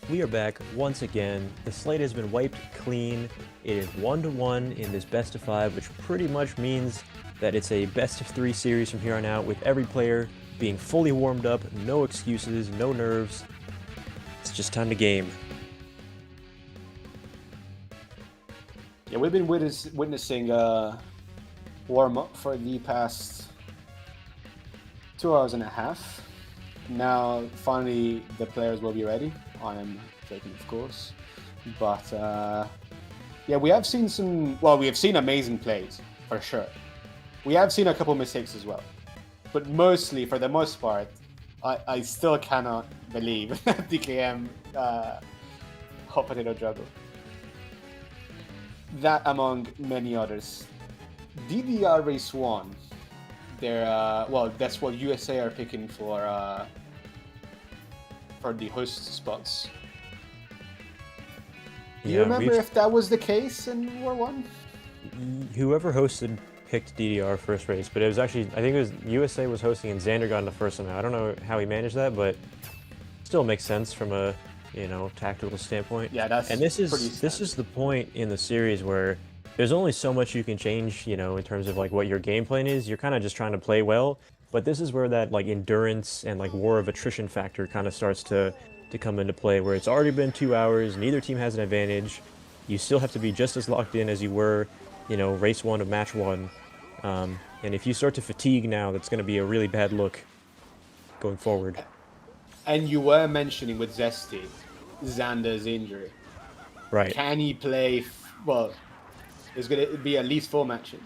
We are back once again. The slate has been wiped clean. It is 1-1 in this best of 5, which pretty much means that it's a best of 3 series from here on out, with every player being fully warmed up, no excuses, no nerves. It's just time to game. Yeah, we've been witnessing warm up for the past 2 hours and a half. Now, finally, the players will be ready. I am joking, of course, but yeah, we have seen some. Well, we have seen amazing plays for sure. We have seen a couple mistakes as well, but mostly, for the most part, I still cannot believe that DKM hot potato juggle. That among many others. DDR race 1. They're well, that's what USA are picking for the host spots. Do you remember if that was the case in War 1? Whoever hosted picked DDR first race, but it was actually, I think it was USA was hosting and Xander got in the first somehow. I don't know how he managed that, but still makes sense from a, tactical standpoint. Yeah, that's and this is the point in the series where there's only so much you can change, in terms of like what your game plan is. You're kind of just trying to play well, but this is where that like endurance and like war of attrition factor kind of starts to come into play, where it's already been 2 hours, neither team has an advantage. You still have to be just as locked in as you were, race 1 of match 1. And if you start to fatigue now, that's going to be a really bad look going forward. And you were mentioning with Zesty, Xander's injury. Right. Can he play? Well, it's going to be at least 4 matches.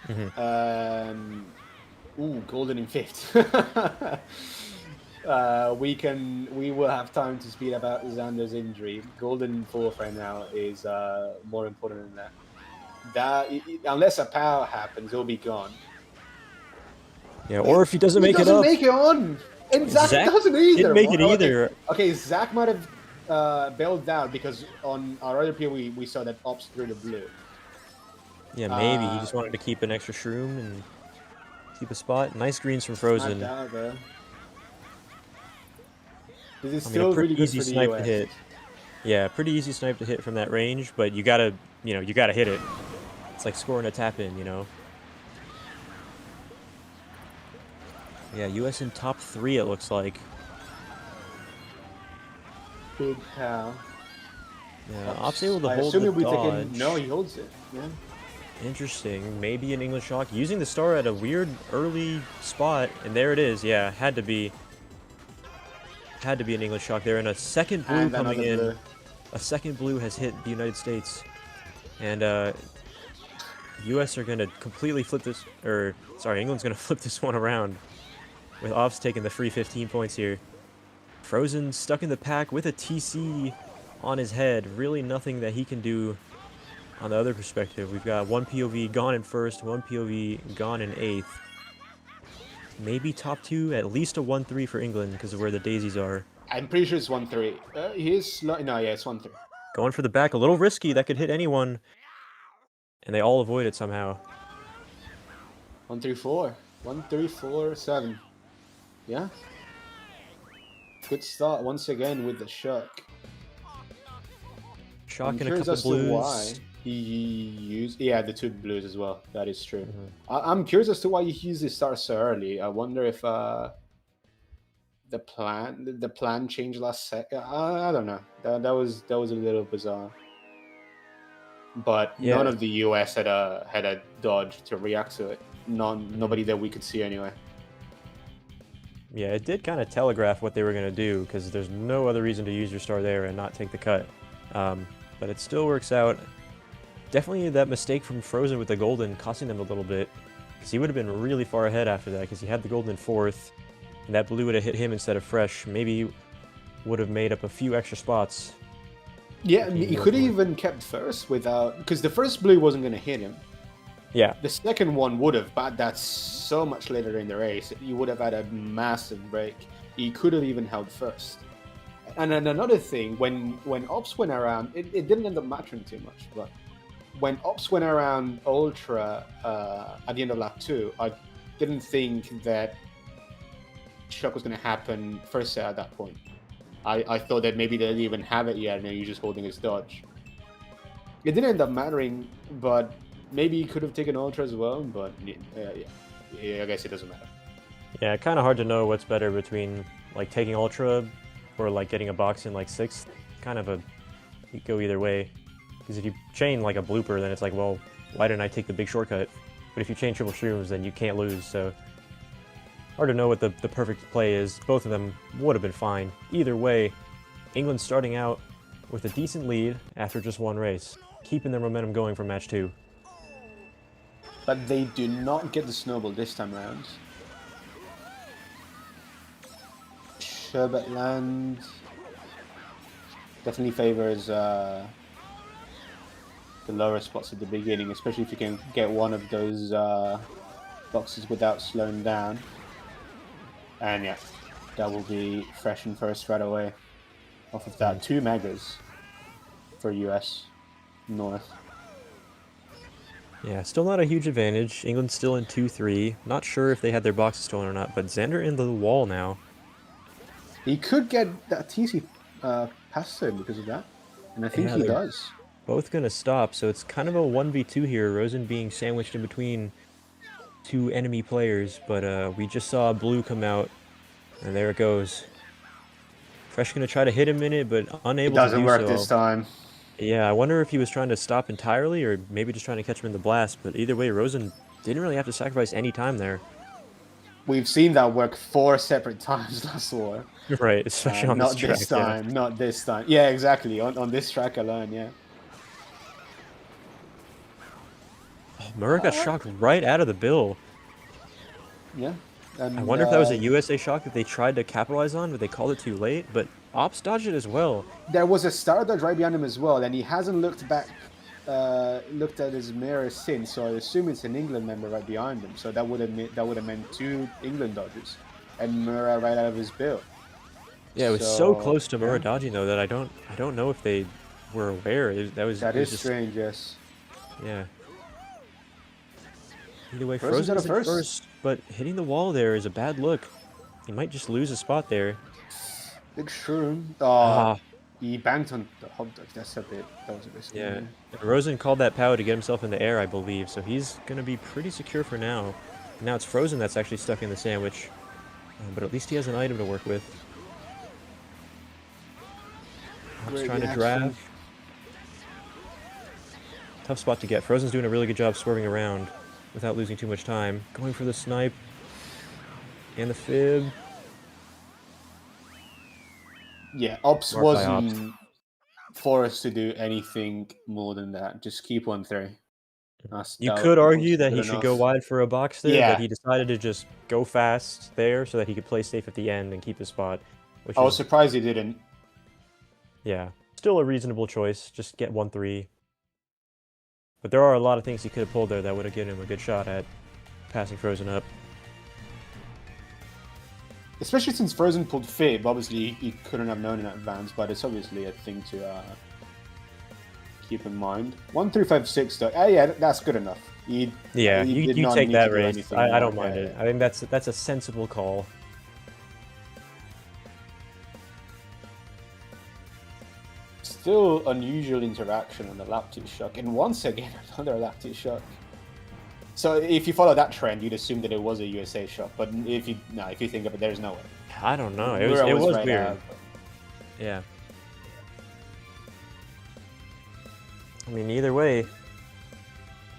Golden in 5th. We will have time to speak about Xander's injury. Golden in 4th right now is more important than that. Unless a power happens, he'll be gone. Yeah, or if he doesn't make it up. He doesn't make it on. And Zach doesn't either. Didn't make it either. Okay, Zach might have bailed out because on our other PO we saw that Ops through the blue. Yeah, maybe. He just wanted to keep an extra shroom and keep a spot. Nice greens from Frozen. This is still really good for the snipe US. to hit. Yeah, pretty easy snipe to hit from that range, but you gotta hit it. It's like scoring a tap in, Yeah, US in top 3, it looks like. Big cow. Yeah, Ops able to hold the dodge. No, he holds it. Yeah. Interesting. Maybe an English shock. Using the star at a weird early spot, and there it is. Yeah, had to be an English shock there. And a second blue coming in. Blue. A second blue has hit the United States. And US are going to completely flip this, England's going to flip this one around, with Ops taking the free 15 points here. Frozen stuck in the pack with a TC on his head. Really nothing that he can do on the other perspective. We've got one POV gone in 1st, one POV gone in 8th. Maybe top 2, at least a 1-3 for England because of where the daisies are. I'm pretty sure it's 1-3. It's 1-3. Going for the back, a little risky. That could hit anyone. And they all avoid it somehow. 1-3-4. 1-3-4-7. Yeah. Good start once again with the shock. Shock and a couple blues. Why he used the 2 blues as well. That is true. I'm curious as to why he used the star so early. I wonder if the plan changed last second. I don't know. That was a little bizarre. But none of the US had a dodge to react to it. Nobody that we could see anyway. Yeah, it did kind of telegraph what they were going to do, because there's no other reason to use your star there and not take the cut. But it still works out. Definitely that mistake from Frozen with the golden costing them a little bit, because he would have been really far ahead after that, because he had the golden in 4th, and that blue would have hit him instead of Fresh. Maybe would have made up a few extra spots. Yeah, he could have even kept 1st without, because the first blue wasn't going to hit him. Yeah. The second one would have, but that's so much later in the race. You would have had a massive break. He could have even held 1st. And then another thing, when Ops went around, it didn't end up mattering too much, but when Ops went around Ultra at the end of lap 2, I didn't think that shock was going to happen first set at that point. I thought that maybe they didn't even have it yet, and then you're just holding his dodge. It didn't end up mattering, but maybe he could have taken Ultra as well, but yeah, I guess it doesn't matter. Yeah, kind of hard to know what's better between like taking Ultra or like getting a box in like 6th. Kind of you go either way. Because if you chain like a blooper, then it's like, well, why didn't I take the big shortcut? But if you chain triple shrooms, then you can't lose, so hard to know what the perfect play is. Both of them would have been fine. Either way, England's starting out with a decent lead after just one race, keeping their momentum going for match 2. But they do not get the snowball this time around. Sherbet Land definitely favors the lower spots at the beginning, especially if you can get one of those boxes without slowing down. And yeah, that will be fresh and first right away. Off of that, 2 megas for US North. Yeah, still not a huge advantage. England's still in 2-3. Not sure if they had their boxes stolen or not, but Xander in the wall now. He could get that TC past him because of that, and I think he does. Both gonna stop, so it's kind of a 1v2 here. Rosen being sandwiched in between 2 enemy players, but we just saw blue come out, and there it goes. Fresh gonna try to hit him in it, but unable to do so. It doesn't work this time. Yeah, I wonder if he was trying to stop entirely, or maybe just trying to catch him in the blast, but either way, Rosen didn't really have to sacrifice any time there. We've seen that work 4 separate times last war. Right, especially on this track. Not this time, yeah. Not this time. Yeah, exactly, on this track alone, yeah. Murray got shocked right out of the bill. Yeah. And, I wonder if that was a USA shock that they tried to capitalize on, but they called it too late. But Ops dodged it as well. There was a star dodge right behind him as well, and he hasn't looked back, looked at his mirror since. So I assume it's an England member right behind him. So that would have meant 2 England dodges, and Murray right out of his bill. Yeah, it was so close to Murray dodging though that I don't know if they were aware. That is just strange. Yes. Yeah. Either way, Frozen's at first, but hitting the wall there is a bad look. He might just lose a spot there. Big shroom. Oh, he banked on the hot dog. That was a bit scary. Yeah, and Rosen called that power to get himself in the air, I believe, so he's going to be pretty secure for now. Now it's Frozen that's actually stuck in the sandwich, but at least he has an item to work with. Ops trying to drive. Tough spot to get. Frozen's doing a really good job swerving around without losing too much time. Going for the snipe. And the fib. Yeah, Ops wasn't forced to do anything more than that. Just keep 1-3. You could argue that he should go wide for a box there, but he decided to just go fast there so that he could play safe at the end and keep his spot. I was surprised he didn't. Yeah, still a reasonable choice. Just get 1-3. But there are a lot of things he could have pulled there that would have given him a good shot at passing Frozen up. Especially since Frozen pulled Fib, obviously he couldn't have known in advance, but it's obviously a thing to keep in mind. 1-3-5-6 though, yeah, that's good enough. You take that race. I don't mind it. I think that's a sensible call. Still unusual interaction on the lap 2 shock, and once again another lap 2 shock. So if you follow that trend, you'd assume that it was a USA shock, but if you think of it, there's no way. I don't know. It was right weird. Yeah. I mean, either way,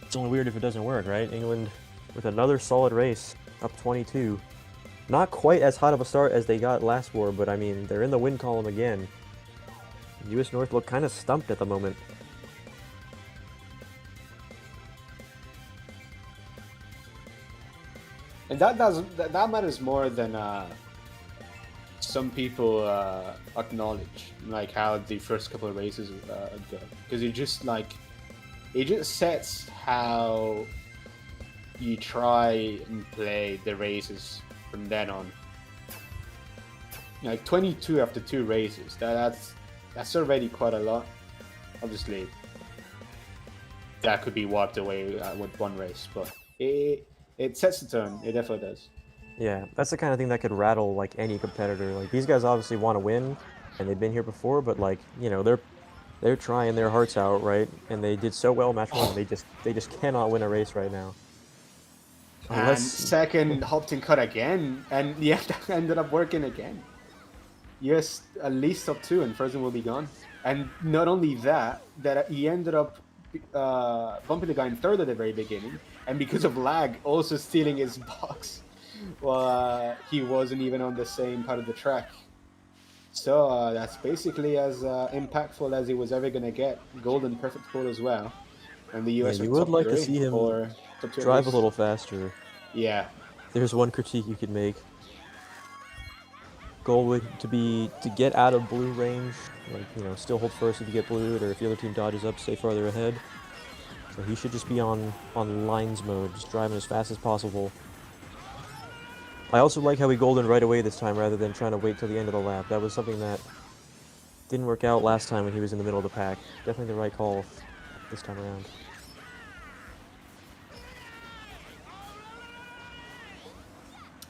it's only weird if it doesn't work, right? England with another solid race, up 22. Not quite as hot of a start as they got last war, but I mean, they're in the win column again. US North look kind of stumped at the moment. And that matters more than some people acknowledge, like how the first couple of races go, because it just sets how you try and play the races from then on. Like 22 after 2 races, that's already quite a lot. Obviously, that could be wiped away with 1 race, but it sets the tone. It definitely does. Yeah, that's the kind of thing that could rattle like any competitor. Like these guys obviously want to win, and they've been here before, but like, you know, they're trying their hearts out, right? And they did so well match 1, they just cannot win a race right now. And Unless second hopped in cut again, and yeah, that ended up working again. Yes, at least top 2, and Frozen will be gone. And not only that, he ended up bumping the guy in third at the very beginning, and because of lag, also stealing his box. Well, he wasn't even on the same part of the track. So that's basically as impactful as he was ever going to get. Golden perfect pole as well. And the yeah, US are you would top like to 3 see him or top 2 at drive a least. little faster. Yeah. There's one critique you could make. Goal would to get out of blue range, like, you know, still hold first if you get blued, or if the other team dodges up, stay farther ahead. So he should just be on lines mode, just driving as fast as possible. I also like how he golden right away this time rather than trying to wait till the end of the lap. That was something that didn't work out last time when he was in the middle of the pack. Definitely the right call this time around.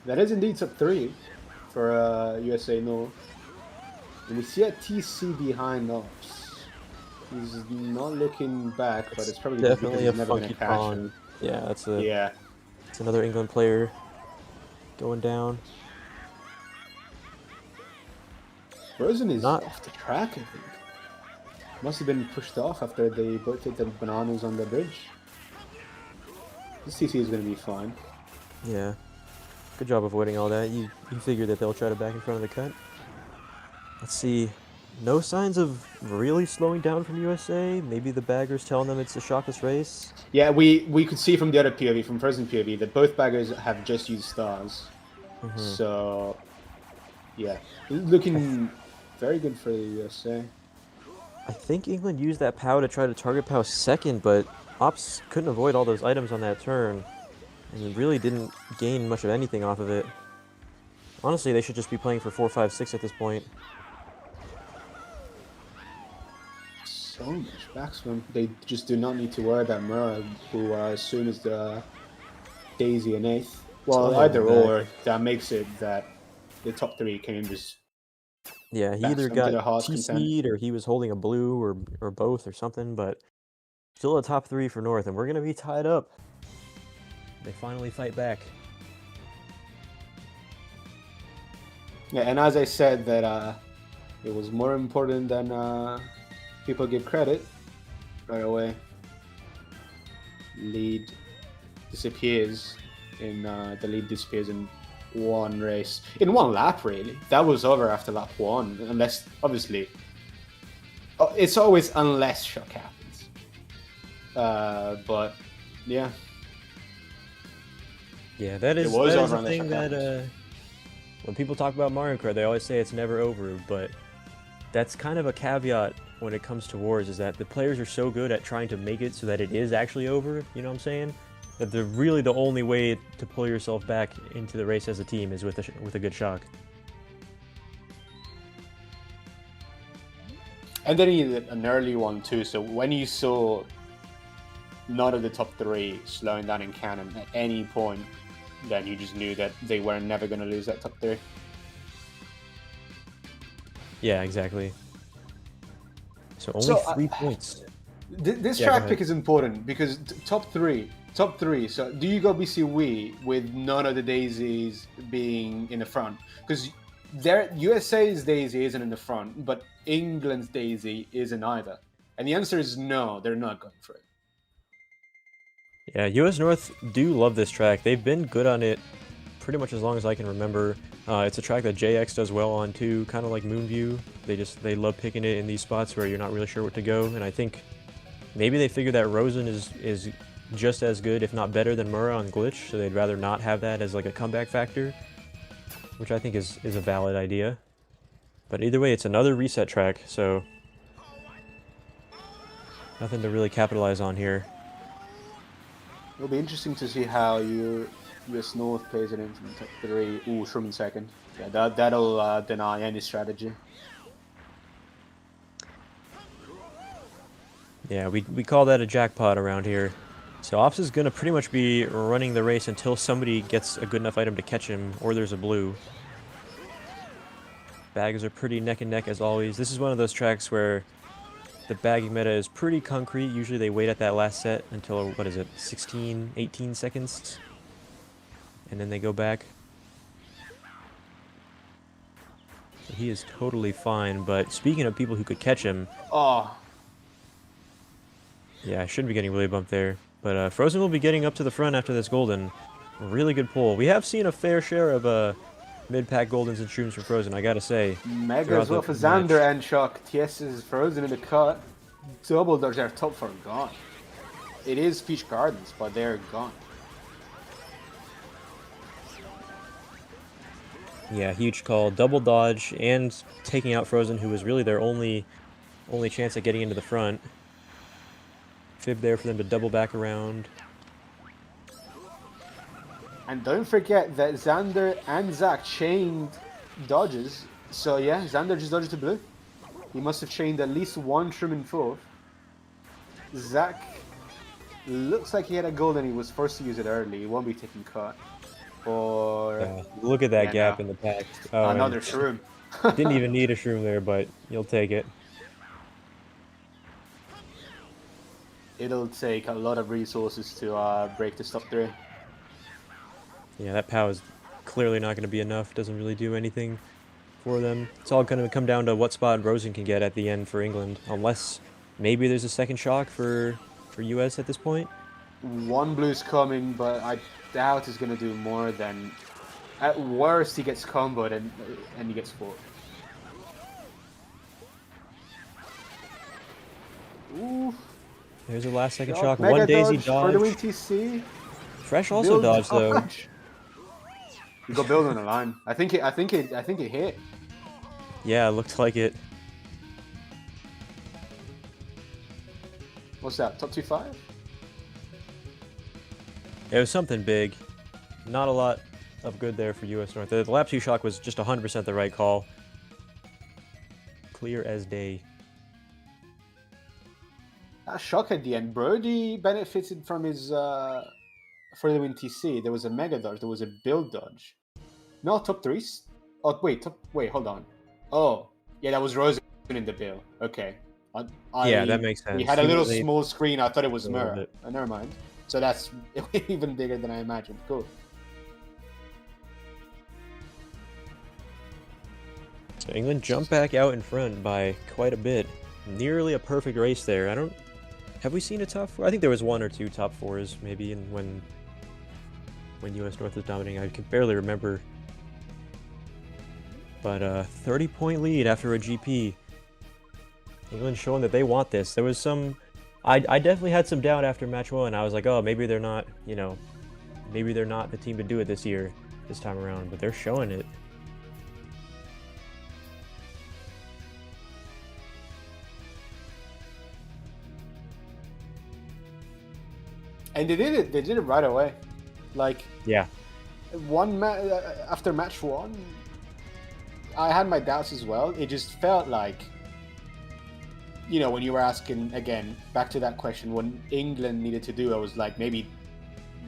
That is indeed top 3 for USA North. And we see a TC behind us. He's not looking back, but it's probably just because Definitely a he's never going funky to catch pawn. him. Yeah, that's it's another England player going down. Frozen is Not off the track, I think. Must have been pushed off after they both hit the bananas on the bridge. This TC is going to be fine. Yeah. Good job avoiding all that. You figure that they'll try to back in front of the cut. Let's see. No signs of really slowing down from USA. Maybe the bagger's telling them it's a shockless race. Yeah, we could see from the other POV, from Frozen POV, that both baggers have just used stars. So, yeah. Looking very good for the USA. I think England used that POW to try to target POW second, but Ops couldn't avoid all those items on that turn. And really didn't gain much of anything off of it. Honestly, they should just be playing for 4, 5, 6 at this point. So much backspin. They just do not need to worry about Murrah, who as soon as the Daisy and 8th. Well, either or, that makes it that the top 3 can just... Yeah, he either got TC'd or he was holding a blue or both or something, but still a top 3 for North, and we're going to be tied up. They finally fight back. Yeah, and as I said, that it was more important than people give credit. Right away, lead disappears the lead disappears in one race, in one lap. Really, that was over after lap 1. Unless, obviously, it's always unless shock happens. But yeah. Yeah, that is the thing that when people talk about Mario Kart, they always say it's never over, but that's kind of a caveat when it comes to wars, is that the players are so good at trying to make it so that it is actually over, you know what I'm saying? That really the only way to pull yourself back into the race as a team is with a good shock. And then he did an early one too, so when you saw none of the top 3 slowing down in cannon at any point, then you just knew that they were never going to lose that top 3. Yeah, exactly. So only 3 points. This track pick is important because top 3. So do you go MKWC with none of the daisies being in the front? Because USA's daisy isn't in the front, but England's daisy isn't either. And the answer is no, they're not going for it. Yeah, US North do love this track. They've been good on it pretty much as long as I can remember. It's a track that JX does well on too, kind of like Moonview. They love picking it in these spots where you're not really sure what to go, and I think maybe they figured that Rosen is just as good, if not better, than Murrah on Glitch, so they'd rather not have that as like a comeback factor, which I think is a valid idea. But either way, it's another reset track, so nothing to really capitalize on here. It'll be interesting to see how US North plays it into the top 3. Ooh, Sherman second. Yeah, that'll deny any strategy. Yeah, we call that a jackpot around here. So Ops is going to pretty much be running the race until somebody gets a good enough item to catch him, or there's a blue. Baggers are pretty neck and neck as always. This is one of those tracks where the bagging meta is pretty concrete. Usually they wait at that last set until, what is it, 16, 18 seconds? And then they go back. So he is totally fine, but speaking of people who could catch him... Oh. Yeah, I shouldn't be getting really bumped there. But Frozen will be getting up to the front after this golden. Really good pull. We have seen a fair share of mid-pack goldens and shrooms from Frozen, I gotta say. Mega as well for Xander and Shock. TS is Frozen in the cut. Double dodge there, top four gone. It is Peach Gardens, but they're gone. Yeah, huge call. Double dodge and taking out Frozen, who was really their only chance at getting into the front. Fib there for them to double back around. And don't forget that Xander and Zach chained dodges. So yeah, Xander just dodged to blue. He must have chained at least one shroom in fourth. Zach looks like he had a gold and he was forced to use it early. He won't be taking cut. Or Yeah, look at that gap in the pack. Oh, another shroom. Didn't even need a shroom there, but you'll take it. It'll take a lot of resources to break the top 3. Yeah, that POW is clearly not going to be enough. Doesn't really do anything for them. It's all going to come down to what spot Rosen can get at the end for England. Unless maybe there's a second shock for US at this point. One blue's coming, but I doubt he's going to do more than... At worst, he gets comboed and he gets fought. Ooh. There's a last second shock. Mega One daisy dodge. For the dodge. WTC. Fresh also dodged though. You got build on the line. I think it hit. Yeah, it looked like it. What's that? Top 2-5? It was something big. Not a lot of good there for US North. The lap 2 shock was just 100% the right call. Clear as day. That shock at the end. Brody benefited from his for the win TC. There was a mega dodge. There was a build dodge. No, top 3s. Oh wait, hold on. Oh yeah, that was Rosen in the bill. Okay. Yeah, that makes sense. We had a little small screen. I thought it was mirror. Never mind. So that's even bigger than I imagined. Cool. So England jumped back out in front by quite a bit. Nearly a perfect race there. Have we seen a top 4? I think there was 1 or 2 top 4s maybe when US North was dominating. I can barely remember. But 30-point lead after a GP. England showing that they want this. There was some... I definitely had some doubt after match 1. I was like, oh, maybe they're not, maybe they're not the team to do it this time around. But they're showing it. And they did it. They did it right away. Like, yeah. After match 1, I had my doubts as well. It just felt like, when you were asking, again, back to that question, what England needed to do, I was like, maybe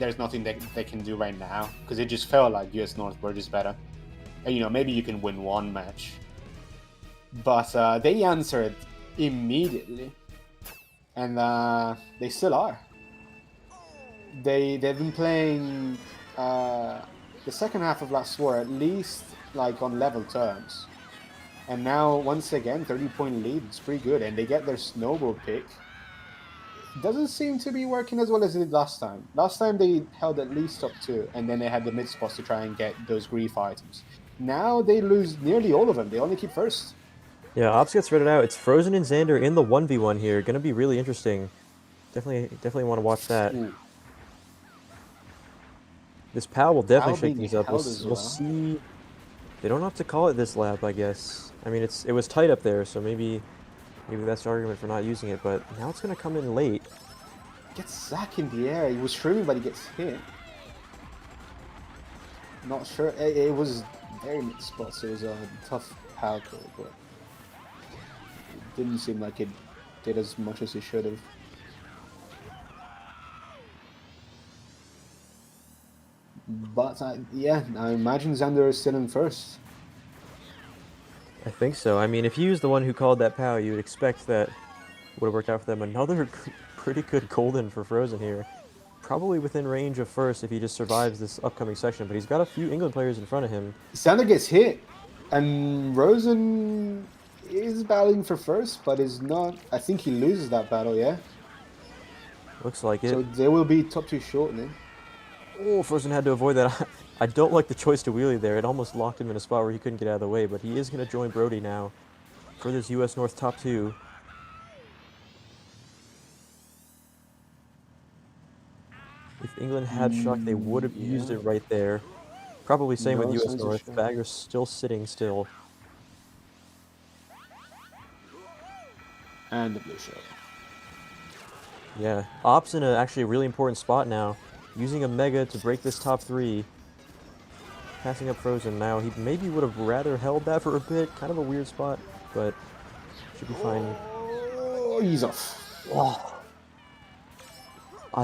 there's nothing they can do right now. Because it just felt like US North were just better. And, maybe you can win one match. But they answered immediately. And they still are. They've been playing the second half of last war at least like on level terms, and now once again 30-point lead. It's pretty good, and they get their snowball pick. Doesn't seem to be working as well as it did last time. Last time they held at least top 2, and then they had the mid spots to try and get those grief items. Now they lose nearly all of them. They only keep first. Yeah, Ops gets redded out. It's Frozen and Xander in the 1v1 here. Gonna be really interesting. Definitely want to watch that. Ooh. This POW will definitely shake things up. We'll see. They don't have to call it this lap, I guess. I mean, it was tight up there, so maybe that's the argument for not using it. But now it's gonna come in late. Gets Zach in the air. He was streaming, but he gets hit. Not sure. It was very mid spots. It was a tough POW call, but it didn't seem like it did as much as it should have. But yeah, I imagine Xander is still in first. I think so. I mean, if he was the one who called that POW, you would expect that would have worked out for them. Another pretty good golden for Frozen here. Probably within range of first if he just survives this upcoming section, but he's got a few England players in front of him. Sander gets hit, and Rosen is battling for first, but is not. I think he loses that battle, yeah? Looks like it. So there will be top 2 shortening. Oh, Frozen had to avoid that. I don't like the choice to wheelie there. It almost locked him in a spot where he couldn't get out of the way, but he is going to join Brody now for this US North top 2. If England had shock, they would have used it right there. Probably same with US North. Bagger's still sitting still. And the blue shell. Yeah, Op's in actually a really important spot now. Using a Mega to break this top 3. Passing up Frozen now. He maybe would have rather held that for a bit. Kind of a weird spot, but should be fine. Oh, he's off. Oh.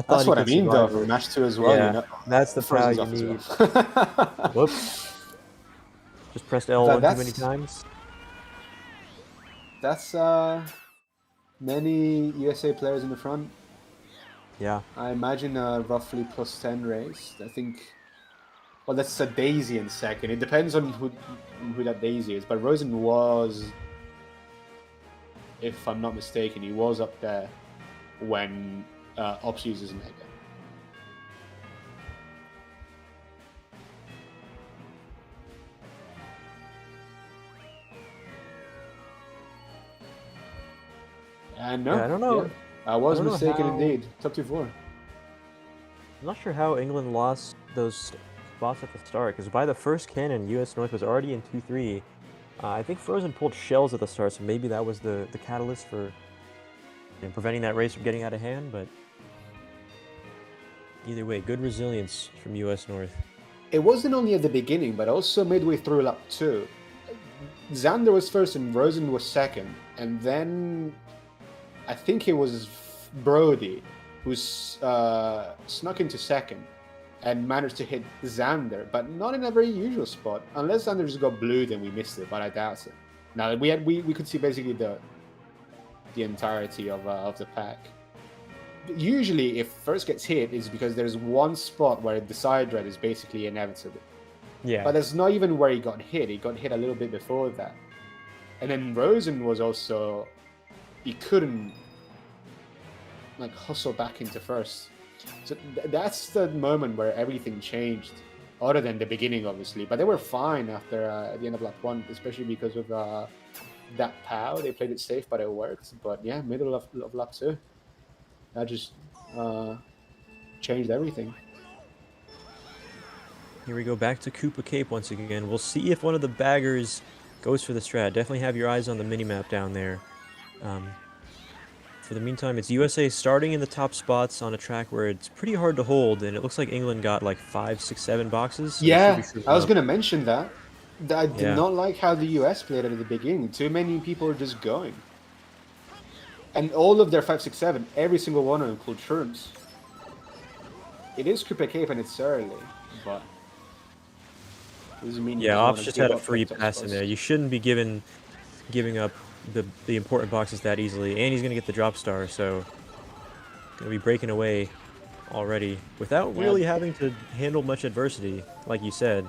That's what I mean, though, for match 2 as well. Yeah, you know? that's the POW you need. Well. Whoops. Just pressed L1 too many times. That's many USA players in the front. Yeah. I imagine a roughly +10 race. I think. Well, that's a Daisy in second. It depends on who that Daisy is. But Rosen was, if I'm not mistaken, he was up there when Ops uses Mega. No, yeah, I don't know. Yeah. I was mistaken how... indeed. Top 2-4. I'm not sure how England lost those spots at the start, because by the first cannon, US North was already in 2-3. I think Frozen pulled shells at the start, so maybe that was the catalyst for preventing that race from getting out of hand, but either way, good resilience from US North. It wasn't only at the beginning, but also midway through lap 2. Xander was first and Rosen was second, and then I think it was Brody who snuck into second and managed to hit Xander, but not in a very usual spot. Unless Xander just got blue, then we missed it, but I doubt it. Now we could see basically the entirety of the pack. Usually, if first gets hit, it's because there's one spot where the side red is basically inevitable. Yeah. But that's not even where he got hit. He got hit a little bit before that. And then Rosen was also... He couldn't like hustle back into first. So that's the moment where everything changed. Other than the beginning, obviously. But they were fine after at the end of lap 1, especially because of that POW. They played it safe, but it worked. But yeah, middle of lap 2. That just changed everything. Here we go back to Koopa Cape once again. We'll see if one of the baggers goes for the strat. Definitely have your eyes on the minimap down there. For the meantime, it's USA starting in the top spots on a track where it's pretty hard to hold, and it looks like England got like 5, 6, 7 boxes. So yeah, I was going to mention that. I did not like how the US played it at the beginning. Too many people were just going. And all of their 5, 6, 7, every single one of them called shrooms. It is Koopa Cape and it's early, but doesn't mean yeah, Ops just had a free pass in there. You shouldn't be giving up the important boxes that easily, and he's gonna get the drop star, so gonna be breaking away already without really having to handle much adversity, like you said.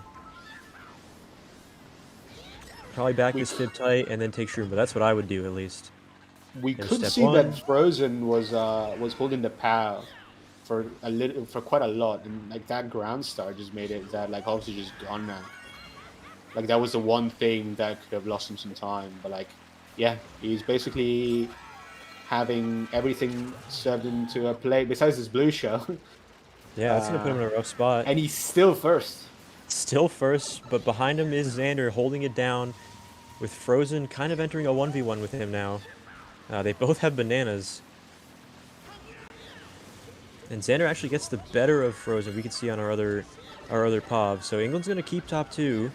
Probably back this fib tight and then take shroom, but that's what I would do at least. We could see that Frozen was holding the POW for quite a lot, and like that ground star just made it that like obviously just gone now. Like that was the one thing that could have lost him some time, but like yeah, he's basically having everything served into a plate besides his blue shell. Yeah, that's gonna put him in a rough spot. And he's still first. Still first, but behind him is Xander holding it down, with Frozen kind of entering a 1v1 with him now. They both have bananas. And Xander actually gets the better of Frozen, we can see on our other POV. So England's going to keep top 2.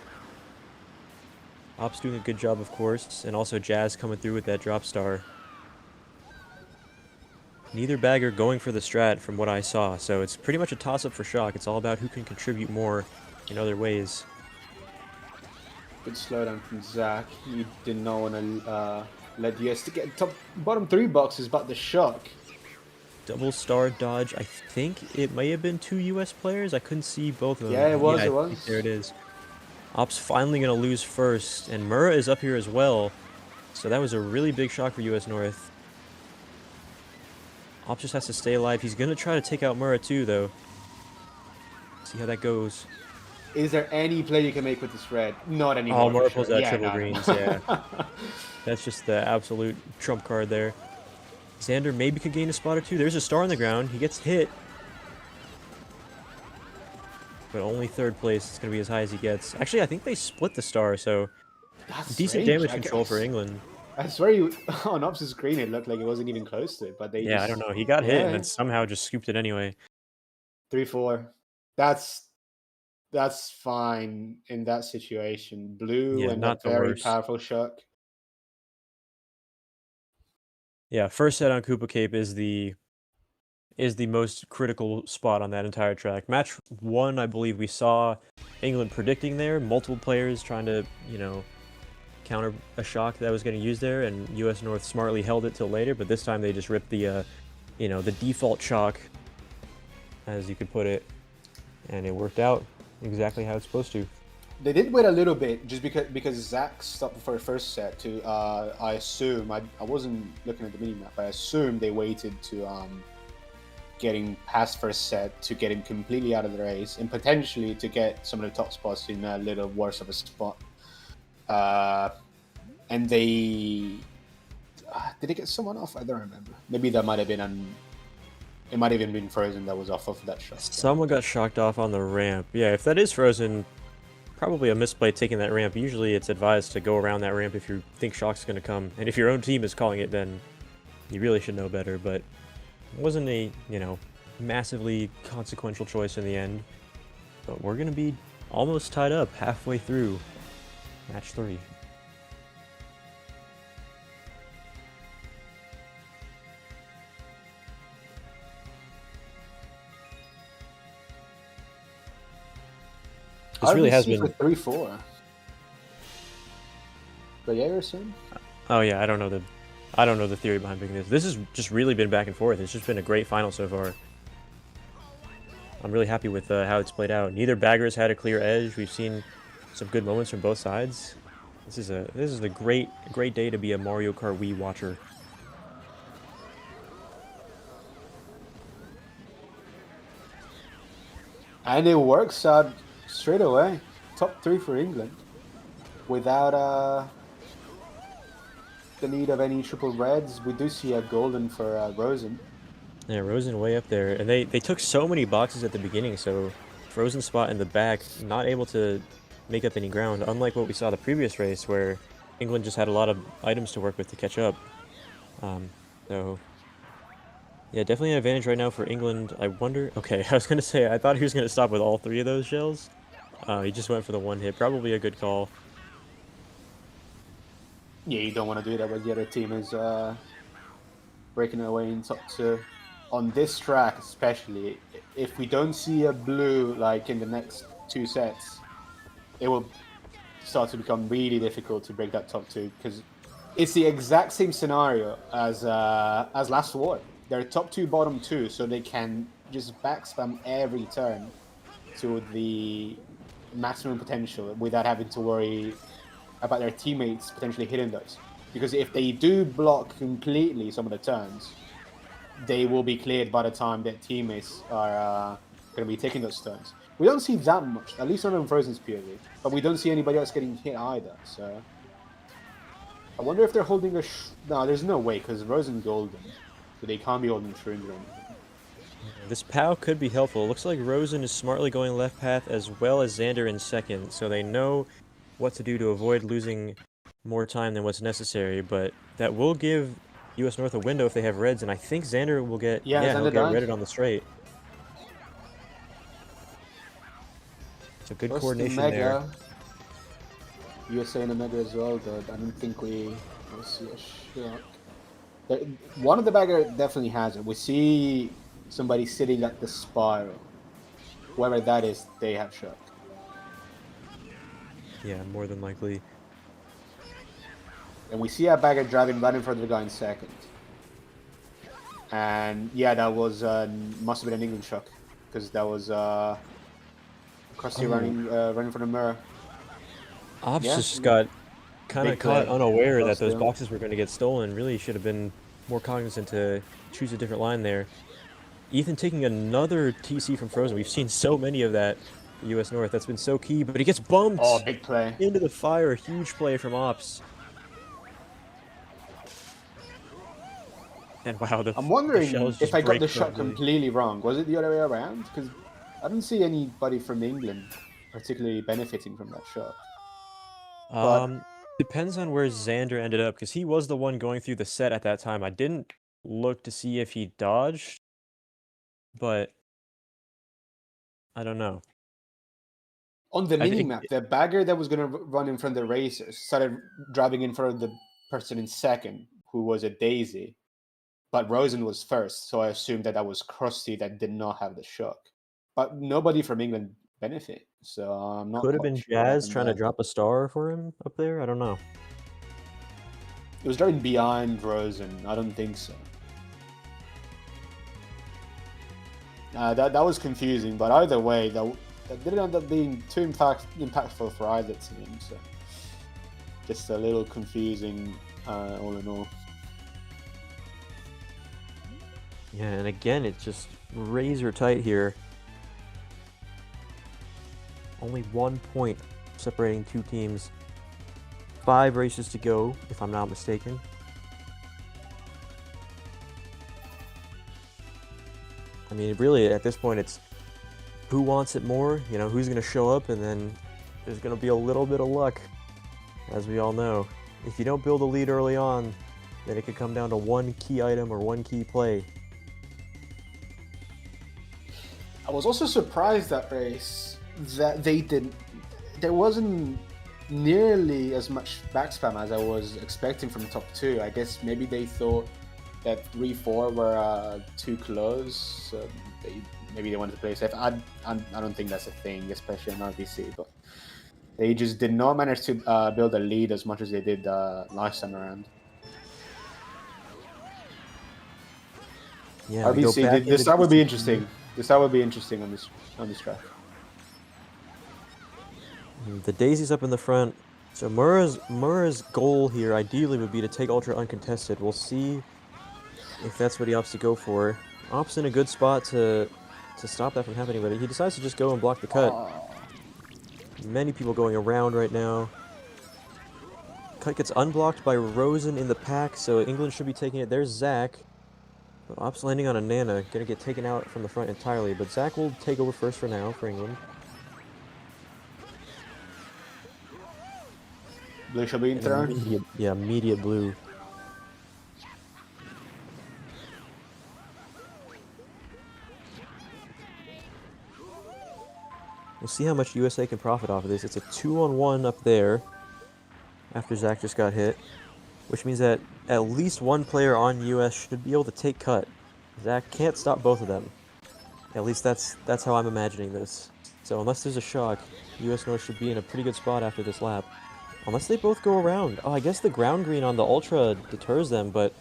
Op's doing a good job, of course, and also Jazz coming through with that drop star. Neither bagger going for the strat from what I saw, so it's pretty much a toss-up for Shock. It's all about who can contribute more in other ways. Good slowdown from Zach. You did not want to let US to get bottom 3 boxes, but the shock. Double star dodge. I think it may have been 2 US players. I couldn't see both of them. Yeah, it was. I think there it is. Ops finally going to lose first, and Murrah is up here as well. So that was a really big shock for US North. Ops just has to stay alive. He's going to try to take out Murrah too, though. See how that goes. Is there any play you can make with this red? Not anymore. Oh, Murrah pulls out triple no, greens, no. yeah. That's just the absolute trump card there. Xander maybe could gain a spot or two. There's a star on the ground. He gets hit. But only 3rd place. It's going to be as high as he gets. Actually, I think they split the star, so That's decent strange. damage control for England. I swear on Ops' screen it looked like it wasn't even close to it, but they Yeah, just... I don't know. He got hit and then somehow just scooped it anyway. 3-4. That's fine in that situation. Blue and not a the very worst. powerful shock. Yeah, first set on Koopa Cape is the most critical spot on that entire track. Match 1, I believe we saw England predicting there, multiple players trying to, counter a shock that was getting used there, and US North smartly held it till later, but this time they just ripped the, the default shock, as you could put it, and it worked out exactly how it's supposed to. They did wait a little bit just because Zach stopped for the first set to, I assume, I wasn't looking at the minimap, I assume they waited to getting past first set to get him completely out of the race and potentially to get some of the top spots in a little worse of a spot. And they... did they get someone off? I don't remember. Maybe that might have been it might have even been Frozen that was off of that shot. Someone got shocked off on the ramp. Yeah, if that is Frozen, probably a misplay taking that ramp. Usually it's advised to go around that ramp if you think shock's going to come. And if your own team is calling it, then you really should know better. But it wasn't a, massively consequential choice in the end. But we're going to be almost tied up halfway through match 3. This really has been 3-4. But yeah, you're saying? Oh yeah, I don't know the theory behind picking this. This has just really been back and forth. It's just been a great final so far. I'm really happy with how it's played out. Neither bagger's had a clear edge. We've seen some good moments from both sides. This is a great day to be a Mario Kart Wii watcher. And it works out straight away. Top 3 for England. Without the need of any triple reds. We do see a golden for Rosen. Yeah, Rosen way up there. And they took so many boxes at the beginning, so Frozen spot in the back, not able to make up any ground, unlike what we saw the previous race where England just had a lot of items to work with to catch up. So yeah, definitely an advantage right now for England. I wonder... Okay, I was going to say, I thought he was going to stop with all 3 of those shells. He just went for the 1 hit. Probably a good call. Yeah, you don't want to do that when the other team is breaking away in top 2. On this track especially, if we don't see a blue like in the next 2 sets, it will start to become really difficult to break that top 2 because it's the exact same scenario as last war. They're top 2, bottom 2, so they can just backspam every turn to the maximum potential without having to worry about their teammates potentially hitting those. Because if they do block completely some of the turns, they will be cleared by the time their teammates are going to be taking those turns. We don't see that much, at least not in Frozen's POV, but we don't see anybody else getting hit either, so... I wonder if they're holding a no, there's no way, because Rosen golden, so they can't be holding shrooms or anything. This POW could be helpful. It looks like Rosen is smartly going left path as well as Xander in second, so they know what to do to avoid losing more time than what's necessary, but that will give US North a window if they have reds, and I think Xander will get, he'll get redded on the straight. It's a good coordination there. USA and Omega as well, but I don't think we will see a shock. One of the bagger definitely has it. We see somebody sitting at the spiral. Whoever that is, they have shock. Yeah, more than likely. And we see a bagger driving right in front of the guy in second. And yeah, that was must have been an England shock because that was Krusty running for the mirror. Ops Yeah, just got kind of big caught play. unaware Well, that those still. boxes were going to get stolen. Really should have been more cognizant to choose a different line there. Ethan taking another TC from Frozen. We've seen so many of that for US North. That's been so key, but he gets Oh, bumped big play. into the fire. Huge play from Ops. And wow, I'm the shells wondering if just I got break the shot perfectly. completely wrong. Was it the other way around? Because I didn't see anybody from England particularly benefiting from that shot. But Depends on where Xander ended up, because he was the one going through the set at that time. I didn't look to see if he dodged, but I don't know. on the I mini think map, the bagger that was going to run in front of the racers started driving in front of the person in second, who was a Daisy. But Rosen was first, so I assumed that was Krusty that did not have the shock. But nobody from England benefit, so I'm not could have quite been sure what Jazz happened trying to there. drop a star for him up there. I don't know. It was driving behind Rosen. I don't think so. That was confusing, but either way, that didn't end up being too impactful for either team. So just a little confusing, all in all. Yeah, and again, it's just razor tight here. Only 1 point separating two teams. 5 races to go, if I'm not mistaken. I mean, really, at this point, it's who wants it more, you know, who's going to show up, and then there's going to be a little bit of luck, as we all know. If you don't build a lead early on, then it could come down to one key item or one key play. I was also surprised that race that there wasn't nearly as much backspam as I was expecting from the top two. I guess maybe they thought that 3-4 were too close. So maybe they wanted to play safe. I don't think that's a thing, especially in RBC. But they just did not manage to build a lead as much as they did last time around. Yeah, we go RBC, back the into start would be DCT. interesting. The start would be interesting on this track. The Daisy's up in the front. So Mura's goal here ideally would be to take Ultra uncontested. We'll see if that's what he opts to go for. Opts in a good spot to stop that from happening, but he decides to just go and block the cut. Many people going around right now. Cut gets unblocked by Rosen in the pack, so England should be taking it. There's Zach. But Ops landing on a Nana, gonna get taken out from the front entirely, but Zach will take over first for now for England. Blue shall be in third. Immediate blue. We'll see how much USA can profit off of this. It's a 2-on-1 up there after Zach just got hit, which means that at least one player on US should be able to take cut. Zach can't stop both of them. At least that's how I'm imagining this. So unless there's a shock, US North should be in a pretty good spot after this lap. Unless they both go around. Oh, I guess the ground green on the Ultra deters them, but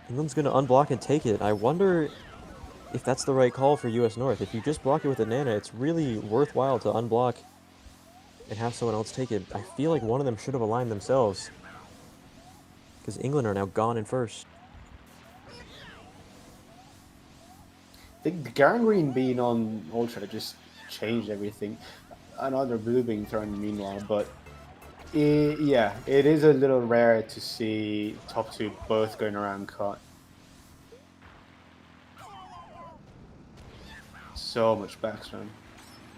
England's going to unblock and take it. I wonder if that's the right call for US North. If you just block it with a Nana, it's really worthwhile to unblock and have someone else take it. I feel like one of them should have aligned themselves, because England are now gone in first. I think the ground green being on Ultra just changed everything. Another blue being thrown meanwhile, but it is a little rare to see top two both going around cut. So much backspam.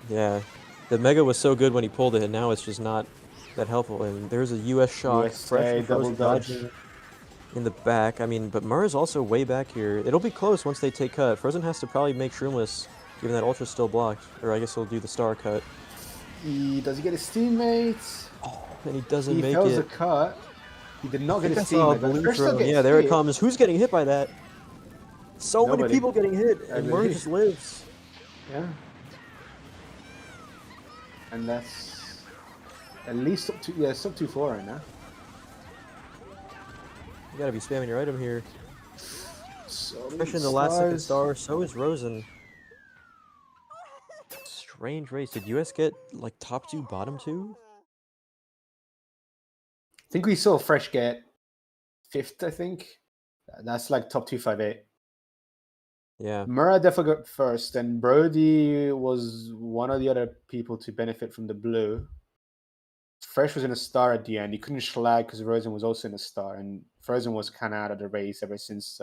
Yeah, the Mega was so good when he pulled it, and now it's just not that helpful. And there's a US shock, USA fresh double dodge. in the back. I mean, but Murray's also way back here. It'll be close once they take cut. Frozen has to probably make Shroomless, given that Ultra's still blocked. Or I guess he'll do the star cut. Does he get his teammates? Oh, and he doesn't make He fails the it. cut. He did not get I his saw a teammates. blue First throw. still gets Yeah, there it hit. comes. Who's getting hit by that? So many Nobody. people getting hit, and Murray believe. just lives. Yeah. And that's At least up to, yeah, sub 2-4 right now. You gotta be spamming your item here. So Fresh in the last second star, so is Rosen. Strange race. Did US get like top 2, bottom 2? I think we saw Fresh get 5th, I think. That's like top 258. Yeah. Murrah definitely got first, and Brody was one of the other people to benefit from the blue. Fresh was in a star at the end. He couldn't schlag because Rosen was also in a star, and Frozen was kind of out of the race ever since.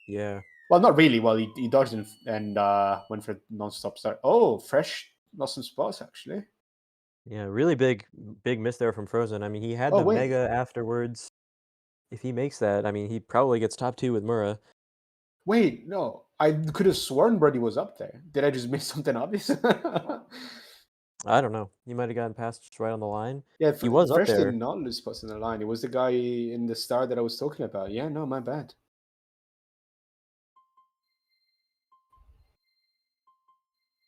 Yeah. Well, not really. Well, he dodged and went for a non-stop start. Oh, Fresh lost some spots actually. Yeah, really big miss there from Frozen. I mean, he had Oh the wait, Mega afterwards. If he makes that, I mean, he probably gets top 2 with Murrah. wait, no. I could have sworn Brody was up there. Did I just miss something obvious? I don't know. He might have gotten past just right on the line. Yeah, He was up Fresh did there. not lose spots in the line. It was the guy in the star that I was talking about. Yeah, no, my bad.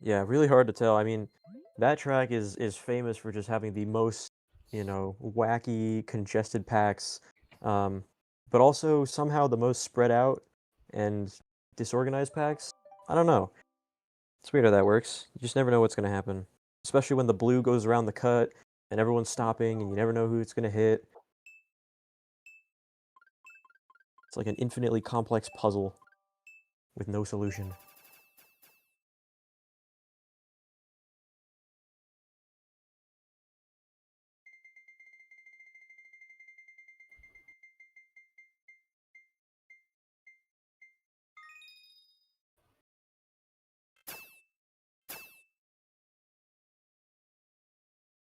Yeah, really hard to tell. I mean, that track is famous for just having the most, wacky, congested packs, but also somehow the most spread out and disorganized packs. I don't know. It's weird how that works. You just never know what's going to happen, especially when the blue goes around the cut and everyone's stopping and you never know who it's going to hit. It's like an infinitely complex puzzle with no solution.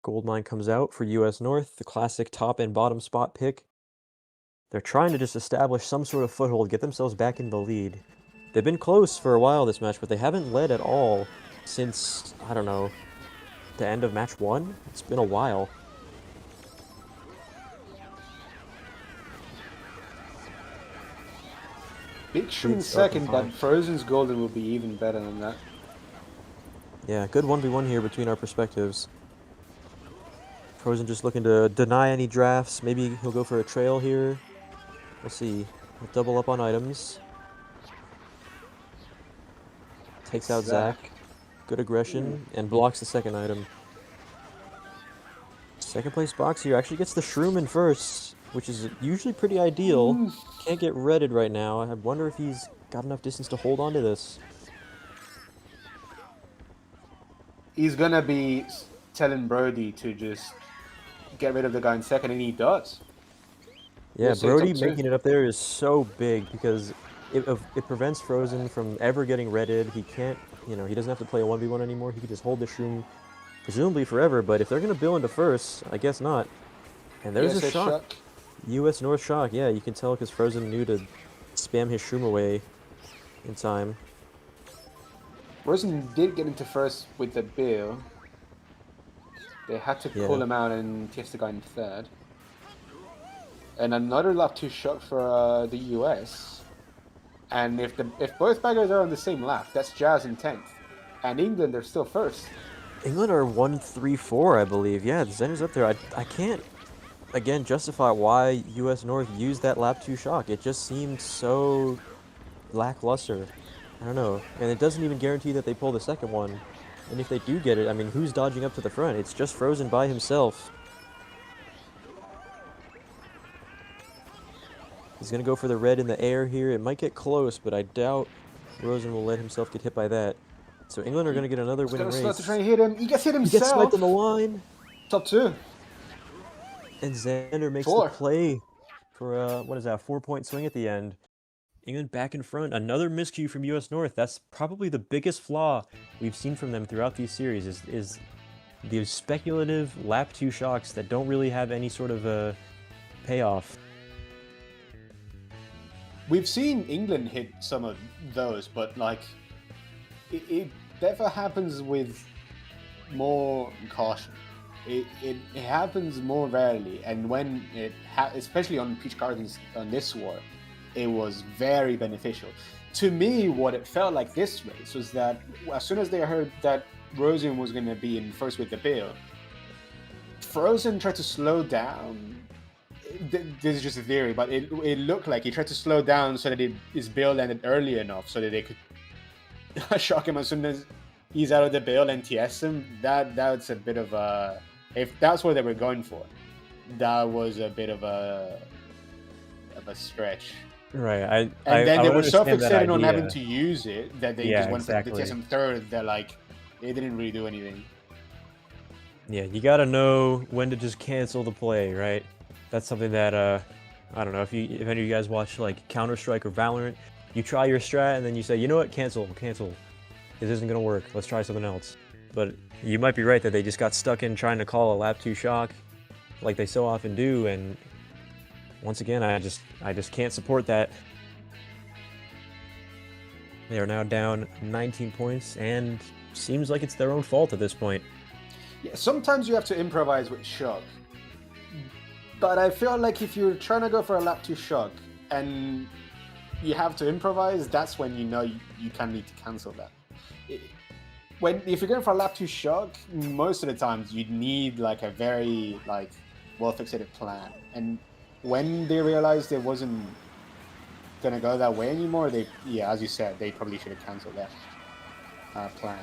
Goldmine comes out for US North, the classic top and bottom spot pick. They're trying to just establish some sort of foothold, get themselves back in the lead. They've been close for a while this match, but they haven't led at all since, I don't know, the end of match 1? It's been a while. Big Shroom second, but Frozen's Golden will be even better than that. Yeah, good 1v1 here between our perspectives. Frozen just looking to deny any drafts. Maybe he'll go for a trail here. We'll see. He'll double up on items. Takes out Zach. Good aggression, and blocks the second item. Second place box here actually gets the Shroom in first, which is usually pretty ideal. Can't get redded right now. I wonder if he's got enough distance to hold on to this. He's gonna be telling Brody to just get rid of the guy in second, and he does. Yeah, Brody making it up there is so big because it prevents Frozen from ever getting redded. He can't, he doesn't have to play a 1v1 anymore. He can just hold the Shroom presumably forever, but if they're going to bill into first, I guess not. And there's a shock. US North shock, yeah, you can tell because Frozen knew to spam his Shroom away in time. Frozen did get into first with the bill. They had to pull him out and test the guy in third. And another lap 2 shot for the US. And if both baggers are on the same lap, that's Jazz in 10th. And England are still first. England are 1-3-4, I believe. Yeah, Zenner's up there. I can't, again, justify why US North used that lap 2 shock. It just seemed so lackluster. I don't know. And it doesn't even guarantee that they pull the second one. And if they do get it, I mean, who's dodging up to the front? It's just Frozen by himself. He's going to go for the red in the air here. It might get close, but I doubt Rosen will let himself get hit by that. So England are going to get another winning race. To try and hit him. He gets hit himself. He gets sniped on the line. Top 2. And Xander makes the play for, what is that, a 4-point swing at the end. England back in front. Another miscue from US North. That's probably the biggest flaw we've seen from them throughout these series is the speculative lap 2 shocks that don't really have any sort of a payoff. We've seen England hit some of those, but like it never happens with more caution. It happens more rarely, and when especially on Peach Gardens on this war, it was very beneficial. To me, what it felt like this race was that as soon as they heard that Rosen was going to be in first with the bill, Frozen tried to slow down. This is just a theory, but it looked like he tried to slow down so that his build ended early enough so that they could shock him as soon as he's out of the build and TS him. That's a bit of a... If that's what they were going for, that was a bit of a stretch. Right. Then they were so understand that fixated on idea. having to use it that they just went for the TSM third. They're like, they didn't really do anything. Yeah, you gotta know when to just cancel the play, right? That's something that I don't know if any of you guys watch like Counter-Strike or Valorant, you try your strat and then you say, you know what, cancel. This isn't gonna work. Let's try something else. But you might be right that they just got stuck in trying to call a lap 2 shock, like they so often do, and once again, I just can't support that. They are now down 19 points, and seems like it's their own fault at this point. Yeah, sometimes you have to improvise with shock. But I feel like if you're trying to go for a lap 2 shock and you have to improvise, that's when you know you kind of need to cancel that. If you're going for a lap 2 shock, most of the times you need like a very well fixated plan. And when they realized it wasn't gonna go that way anymore, as you said, they probably should have canceled that plan.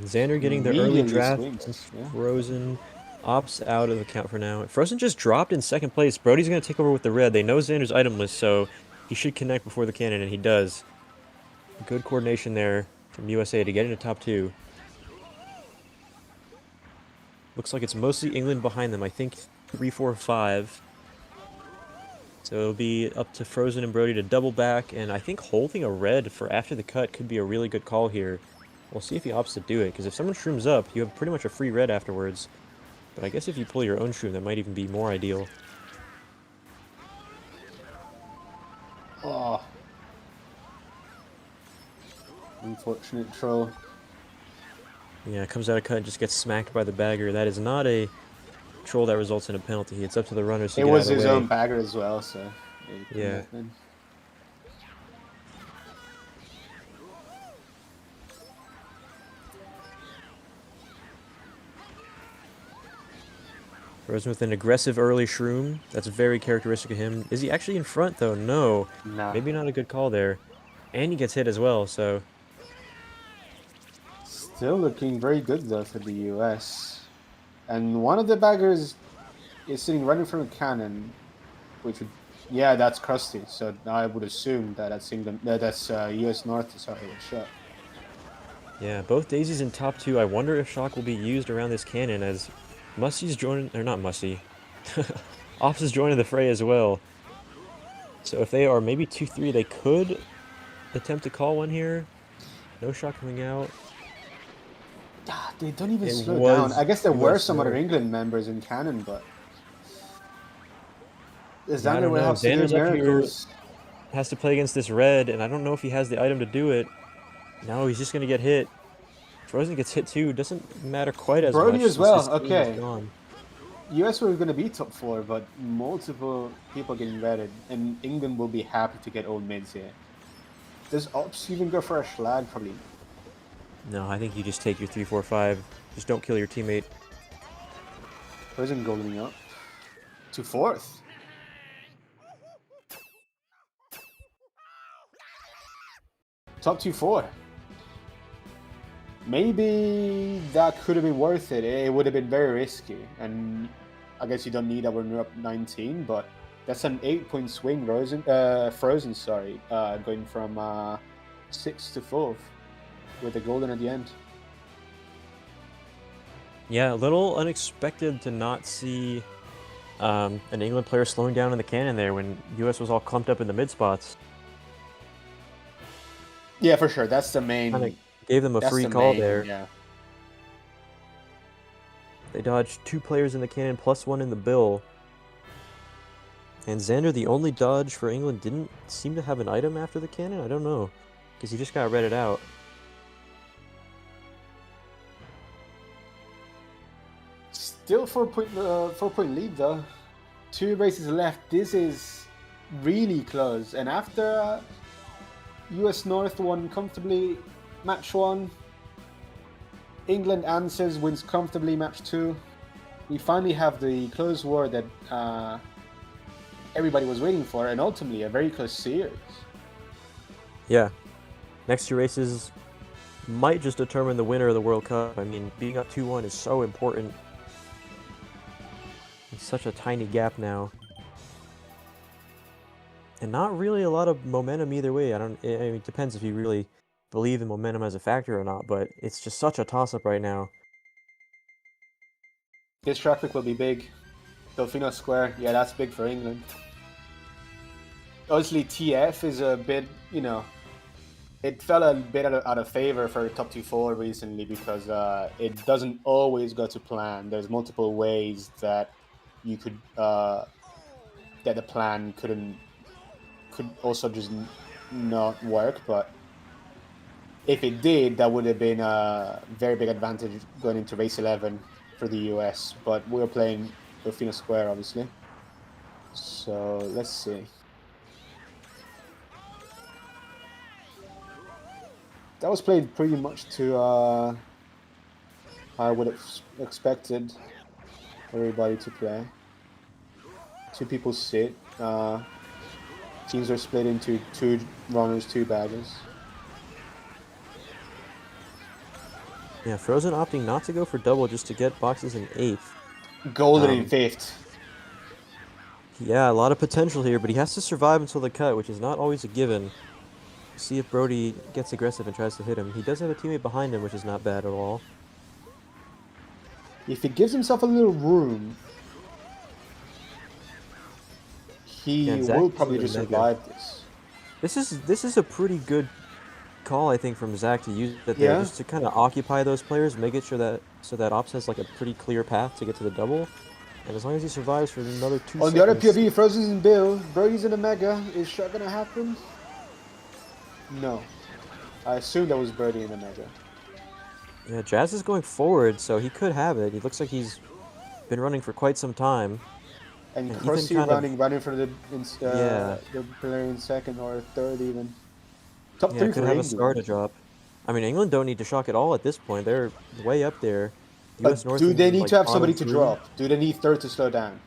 Xander getting the early draft. Yeah. Frozen opts out of the count for now. Frozen just dropped in second place. Brody's going to take over with the red. They know Xander's item list, so he should connect before the cannon, and he does. Good coordination there from USA to get into top 2. Looks like it's mostly England behind them. I think 3, 4, 5. So it'll be up to Frozen and Brody to double back, and I think holding a red for after the cut could be a really good call here. We'll see if he opts to do it, because if someone shrooms up, you have pretty much a free red afterwards. But I guess if you pull your own shroom, that might even be more ideal. Oh. Unfortunate troll. Yeah, comes out of cut and just gets smacked by the bagger. That is not a troll that results in a penalty. It's up to the runners to get out of the way. It was his own bagger as well, so... Yeah. Frozen with an aggressive early shroom. That's very characteristic of him. Is he actually in front, though? No. Nah. Maybe not a good call there. And he gets hit as well, so... Still looking very good, though, for the US. And one of the baggers is sitting right in front of cannon, which would... Yeah, that's Krusty, so I would assume that that's England... that's US North to start with a shot. Yeah, both Daisies in top 2. I wonder if shock will be used around this cannon as... Musty's joining, or not Musty. Ops is joining the fray as well. So if they are maybe 2-3, they could attempt to call one here. No shot coming out. They don't even slow down. I guess there were some other England members in Cannon, but Xander will have to do miracles. Has to play against this red, and I don't know if he has the item to do it. No, he's just going to get hit. Frozen gets hit too. Doesn't matter quite as much. Brody as well. Okay. US were going to be top 4, but multiple people getting redded, and England will be happy to get old mids here. Does Ops even go for a schlag? Probably. No, I think you just take your 3, 4, 5. Just don't kill your teammate. Frozen goldening up to 4th. Top 2-4. Maybe that could have been worth it. It would have been very risky, and I guess you don't need that when you're up 19. But that's an 8-point swing. Frozen, sorry, going from 6th to 4th with the golden at the end. Yeah, a little unexpected to not see an England player slowing down in the cannon there when US was all clumped up in the mid spots. Yeah, for sure. That's the main. Kinda gave them a free call there. Yeah. They dodged 2 players in the cannon plus 1 in the bill. And Xander, the only dodge for England, didn't seem to have an item after the cannon? I don't know. Because he just got redded out. Still 4-point lead though. 2 races left. This is really close. And after US North won comfortably match 1, England answers, wins comfortably match 2. We finally have the close war that everybody was waiting for, and ultimately a very close series. Yeah. Next 2 races might just determine the winner of the World Cup. I mean, being up 2-1 is so important. It's such a tiny gap now. And not really a lot of momentum either way. I mean, it depends if you really believe in momentum as a factor or not, but it's just such a toss-up right now. This traffic will be big. Delfino Square, yeah, that's big for England. Obviously, TF is a bit, you know, it fell a bit out of favor for top 2-4 recently because it doesn't always go to plan. There's multiple ways that you could, that the plan could also just not work, but if it did, that would have been a very big advantage going into race 11 for the US, but we're playing Delfino Square, obviously. So let's see. That was played pretty much to how I would have expected everybody to play. 2 people sit. Teams are split into 2 runners, 2 baggers. Yeah, Frozen opting not to go for double just to get boxes in 8th. Golden in 5th. Yeah, a lot of potential here, but he has to survive until the cut, which is not always a given. See if Brody gets aggressive and tries to hit him. He does have a teammate behind him, which is not bad at all. If he gives himself a little room, he will probably just survive this. This is a pretty good call, I think, from Zach to use it there, just to kind of occupy those players, make it sure that Ops has like a pretty clear path to get to the double. And as long as he survives for another 2 seconds... On the other POV, Frozen's in Bill, Brody's in a Mega. Is shot gonna happen? No. I assume that was Brody in the Mega. Yeah, Jazz is going forward, so he could have it. He looks like he's been running for quite some time. And Crossy running for the player in 2nd or 3rd even. Top 3 could for have England. A star to drop. I mean, England don't need to shock at all at this point. They're way up there. But do they need to have somebody to drop? Do they need 3rd to slow down?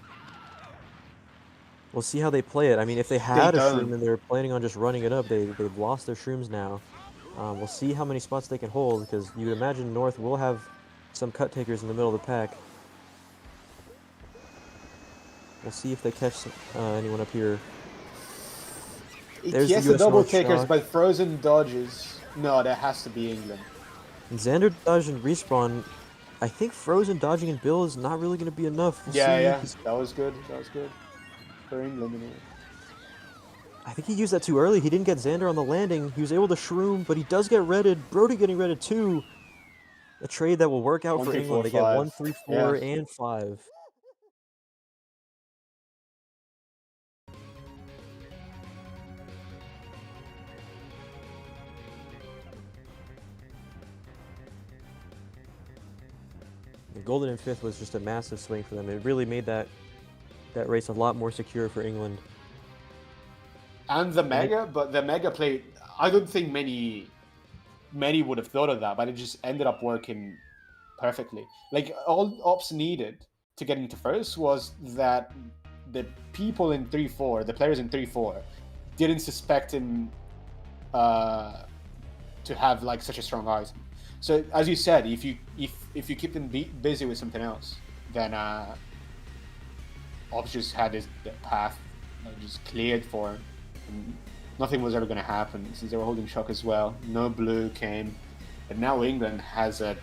We'll see how they play it. I mean, if they had a shroom and they're planning on just running it up, they've lost their shrooms now. We'll see how many spots they can hold, because you would imagine North will have some cut takers in the middle of the pack. We'll see if they catch anyone up here. There's the double takers, but Frozen dodges. No, that has to be England. And Xander dodged and respawn. I think Frozen dodging and Bill is not really going to be enough. We'll see. That was good. That was good for England anyway. I think he used that too early. He didn't get Xander on the landing. He was able to shroom, but he does get redded. Brody getting redded too. A trade that will work out for England. They get 1, 3, 4, and 5. The Golden in 5th was just a massive swing for them. It really made that race a lot more secure for England. And the Mega, but the Mega play, I don't think many would have thought of that, but it just ended up working perfectly. Like, all Ops needed to get into first was that the people in 3-4, the players in 3-4, didn't suspect him to have like such a strong item. So as you said, if you keep them busy with something else, then Ops just had the path just cleared for him. And nothing was ever going to happen since they were holding shock as well. No blue came, but now England has a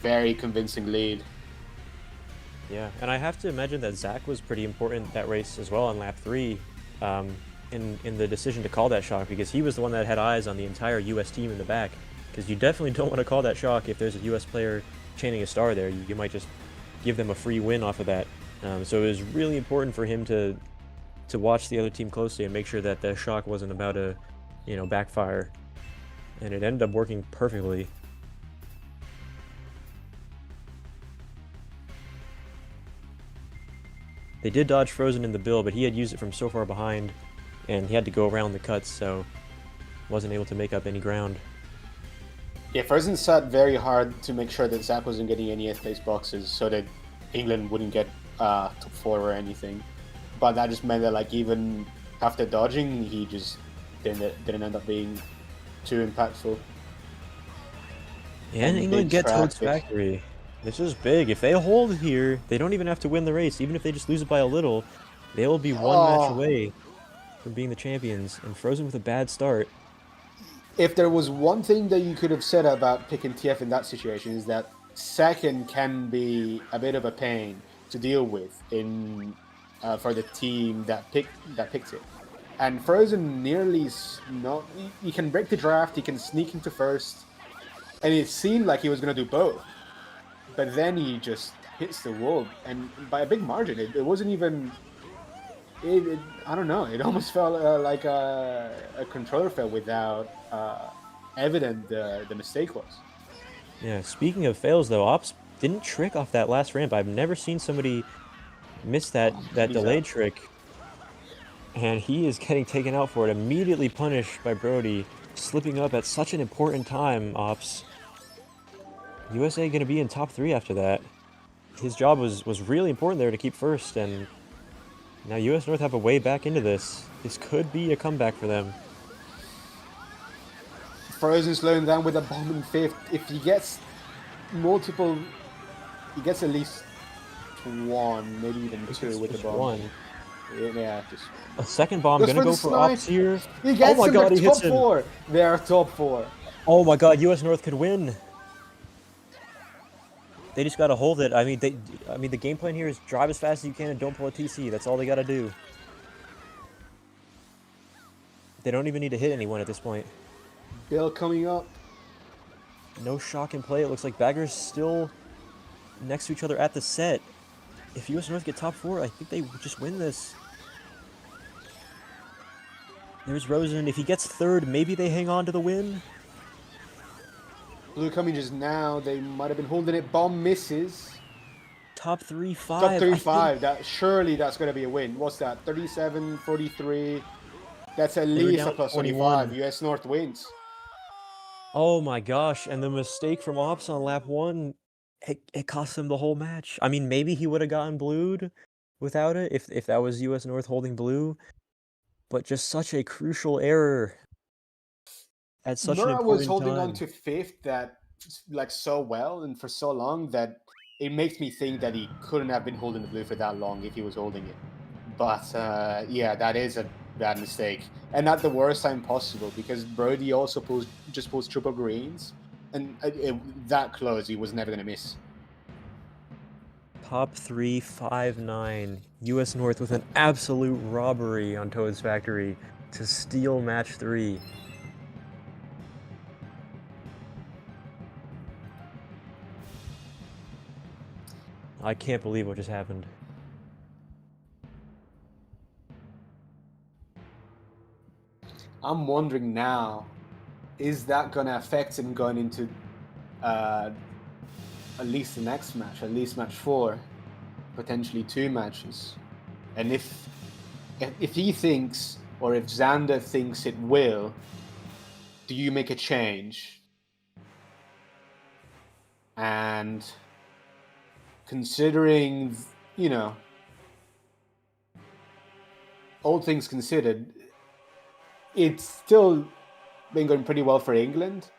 very convincing lead. Yeah, and I have to imagine that Zach was pretty important that race as well on lap 3 in the decision to call that shock, because he was the one that had eyes on the entire US team in the back. Because you definitely don't want to call that shock if there's a US player chaining a star there. You might just give them a free win off of that. So it was really important for him to watch the other team closely and make sure that the shock wasn't about to, backfire. And it ended up working perfectly. They did dodge Frozen in the Bill, but he had used it from so far behind, and he had to go around the cuts, so wasn't able to make up any ground. Yeah, Frozen sat very hard to make sure that Zach wasn't getting any 8th place boxes so that England wouldn't get top 4 or anything. But that just meant that like even after dodging, he just didn't end up being too impactful. And England get Toad's Factory. This is big. If they hold here, they don't even have to win the race. Even if they just lose it by a little, they will be one match away from being the champions. And Frozen with a bad start. If there was one thing that you could have said about picking TF in that situation is that second can be a bit of a pain to deal with in for the team that picked it. And Frozen nearly not. He can break the draft. He can sneak into first, and it seemed like he was going to do both. But then he just hits the wall, and by a big margin. It wasn't even. I don't know. It almost felt like a controller fail without evident the mistake was. Yeah. Speaking of fails, though, Ops didn't trick off that last ramp. I've never seen somebody miss that delayed trick, and he is getting taken out for it. Immediately punished by Brody, slipping up at such an important time. Ops. USA going to be in top 3 after that. His job was really important there to keep first, and now US North have a way back into this. This could be a comeback for them. Frozen slowing down with a bomb in 5th. If he gets multiple, he gets at least 1, maybe even 2 with the bomb. 1. Yeah, just a second bomb gonna go for Ops here. He gets oh my god, he hits him. Top 4. They are top 4. Oh my god, US North could win. They just gotta hold it. I mean, the game plan here is drive as fast as you can and don't pull a TC. That's all they gotta do. They don't even need to hit anyone at this point. Bill coming up. No shock in play. It looks like Baggers still next to each other at the set. If US North get top 4, I think they just win this. There's Rosen. If he gets 3rd, maybe they hang on to the win. Blue coming just now. They might have been holding it. Bomb misses. Top 3-5. Top 3-5. Surely that's going to be a win. What's that? 37, 43. That's at least a plus 25. US North wins. Oh my gosh. And the mistake from Ops on lap 1, it cost him the whole match. I mean, maybe he would have gotten blued without it if that was US North holding blue. But just such a crucial error. At such an important was holding time. on to 5th that like so well and for so long that it makes me think that he couldn't have been holding the blue for that long if he was holding it. But yeah, that is a bad mistake, and at the worst time possible because Brody also just pulls triple greens, and that close he was never gonna miss. Top 3-5-9. US North with an absolute robbery on Toad's Factory to steal match 3. I can't believe what just happened. I'm wondering now, is that going to affect him going into at least the next match, at least match 4, potentially 2 matches? And if he thinks, or if Xander thinks it will, do you make a change? And considering, you know, all things considered, it's still been going pretty well for England.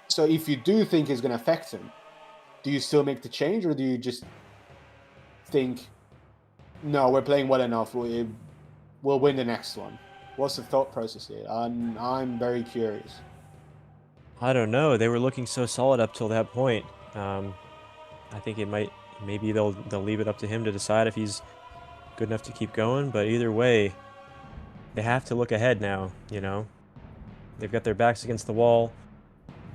So if you do think it's going to affect him, do you still make the change, or do you just think, no, we're playing well enough, we'll win the next one? What's the thought process here? I'm very curious. I don't know. They were looking so solid up till that point. I think maybe they'll leave it up to him to decide if he's good enough to keep going. But either way, they have to look ahead now, you know. They've got their backs against the wall.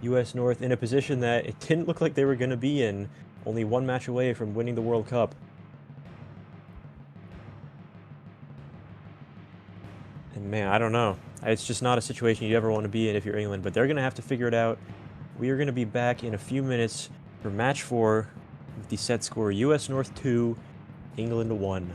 US North in a position that it didn't look like they were going to be in. Only 1 match away from winning the World Cup. And man, I don't know. It's just not a situation you ever want to be in if you're England. But they're going to have to figure it out. We are going to be back in a few minutes for match 4 with the set score US North 2, England 1.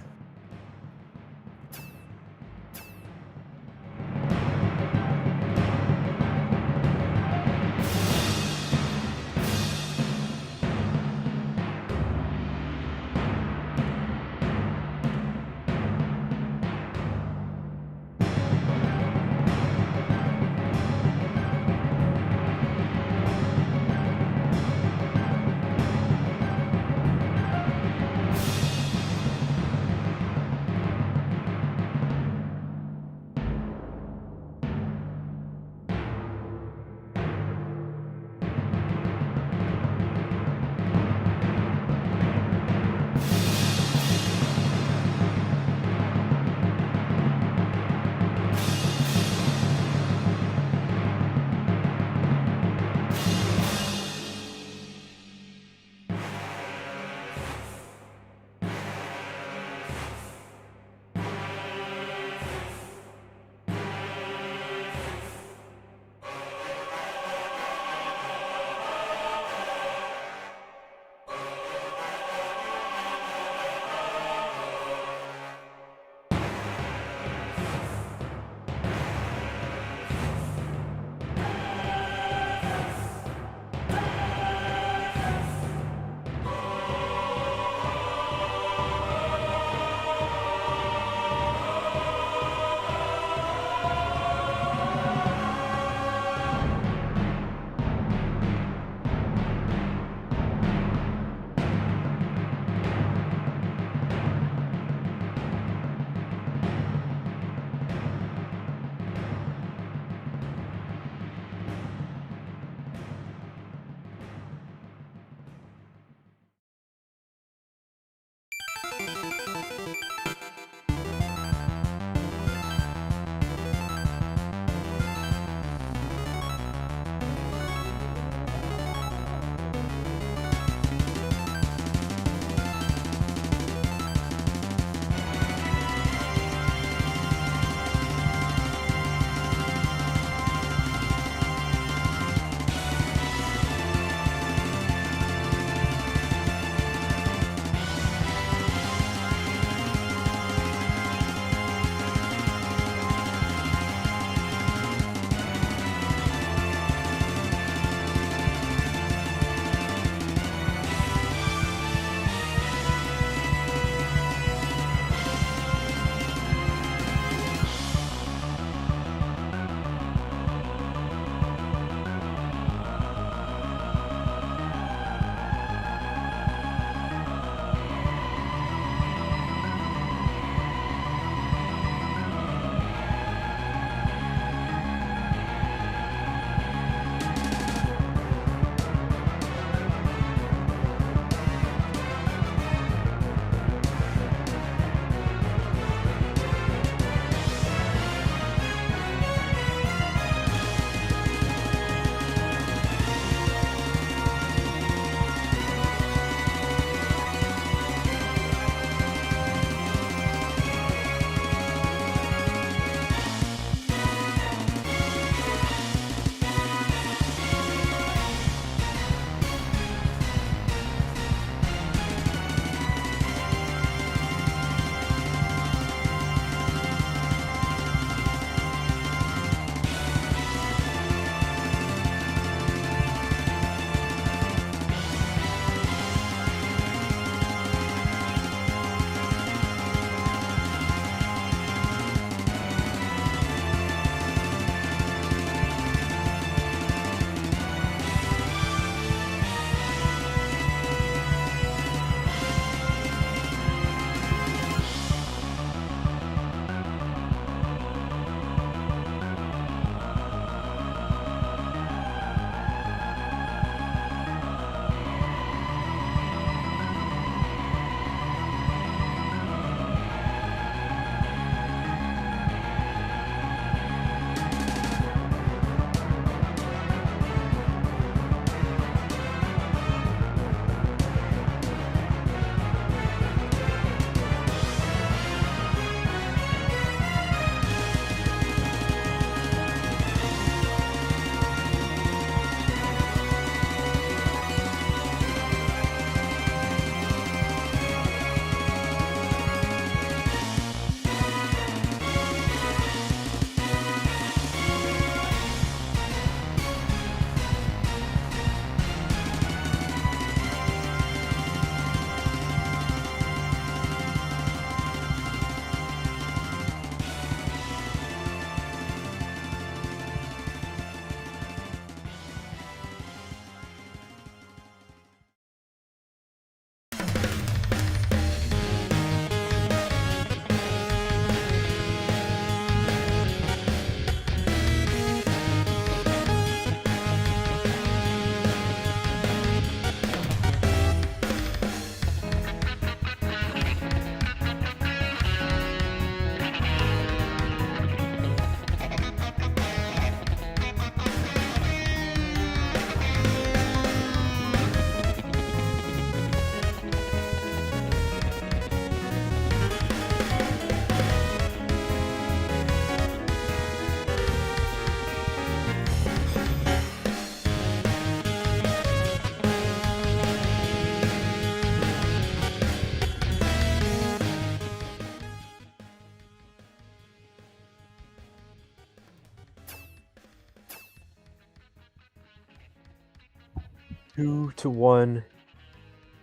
2-1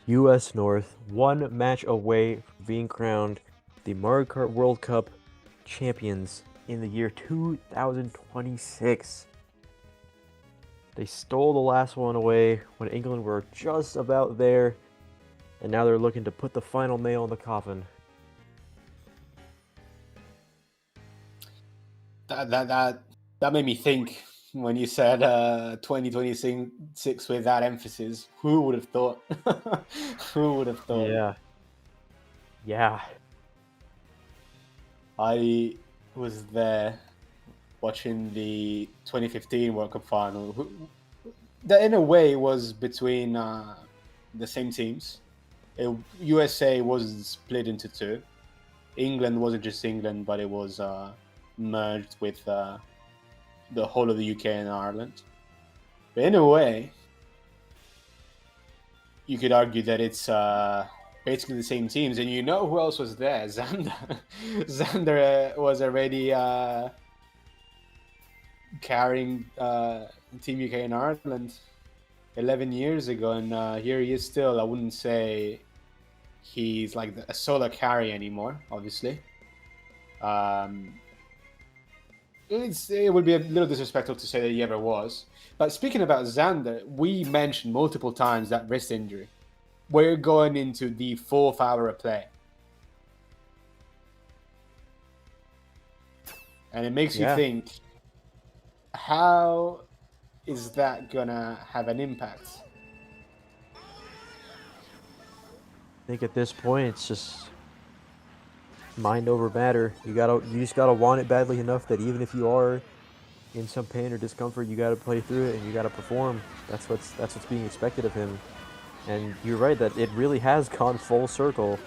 U.S. North, one match away from being crowned the Mario Kart World Cup champions in the year 2026. They stole the last one away when England were just about there, and now they're looking to put the final nail in the coffin. That made me think when you said 2026 with that emphasis. Who would have thought? Who would have thought? Yeah. I was there watching the 2015 World Cup final. That in a way was between the same teams. USA was split into two. England wasn't just England, but it was merged with the whole of the UK and Ireland. But in a way, you could argue that it's basically the same teams. And you know who else was there? Xander. Xander was already carrying Team UK and Ireland 11 years ago, and here he is still. I wouldn't say he's like a solo carry anymore, obviously. It would be a little disrespectful to say that he ever was. But speaking about Xander, we mentioned multiple times that wrist injury. We're going into the 4th hour of play. And it makes you think, how is that gonna have an impact? I think at this point it's just mind over matter. You just gotta want it badly enough that even if you are in some pain or discomfort, you gotta play through it and you gotta perform. That's what's being expected of him. And you're right that it really has gone full circle.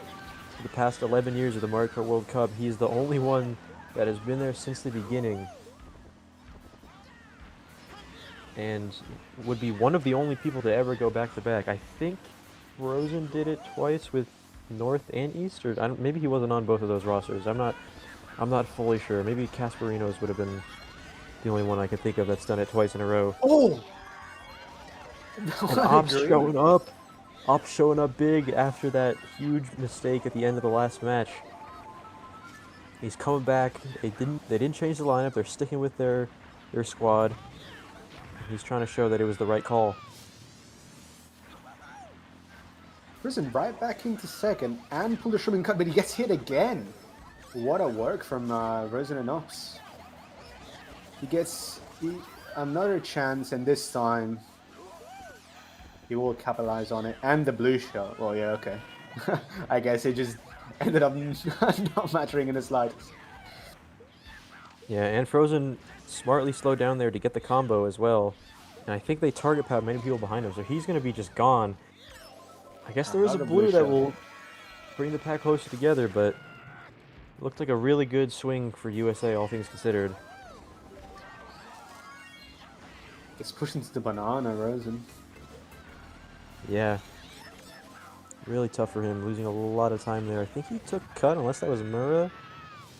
For the past 11 years of the Mario Kart World Cup, he's the only one that has been there since the beginning. And would be one of the only people to ever go back-to-back. I think Rosen did it twice with North and East, or maybe he wasn't on both of those rosters. I'm not fully sure. Maybe Casperino's would have been the only one I could think of that's done it twice in a row. Oh! And Ops showing up big after that huge mistake at the end of the last match. He's coming back. They didn't change the lineup. They're sticking with their squad. He's trying to show that it was the right call. Prison right back into second and pulled a Schumann cut, but he gets hit again. What a work from Rosen and Ops. He gets another chance, and this time he will capitalize on it. And the blue shot. Well, yeah, okay. I guess it just ended up not mattering in the slightest. Yeah, and Frozen smartly slowed down there to get the combo as well. And I think they target pad many people behind him, so he's going to be just gone. I guess there is a blue that will bring the pack closer together, but it looked like a really good swing for USA, all things considered. It's pushing to the banana, Rosen. Yeah. Really tough for him, losing a lot of time there. I think he took cut, unless that was Mura.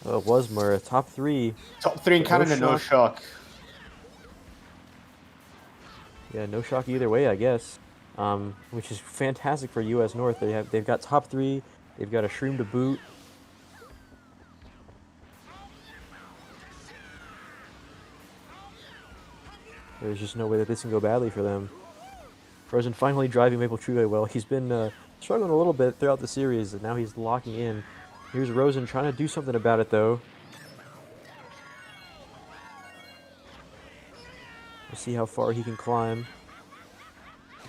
Oh, it was Mura. Top 3. Top 3 in Canada, no shock. Yeah, no shock either way, I guess. Which is fantastic for US North. They've got top 3. They've got a Shroom to boot. There's just no way that this can go badly for them. Frozen finally driving Maple Treeway well. He's been struggling a little bit throughout the series, and now he's locking in. Here's Rosen trying to do something about it, though. We'll see how far he can climb.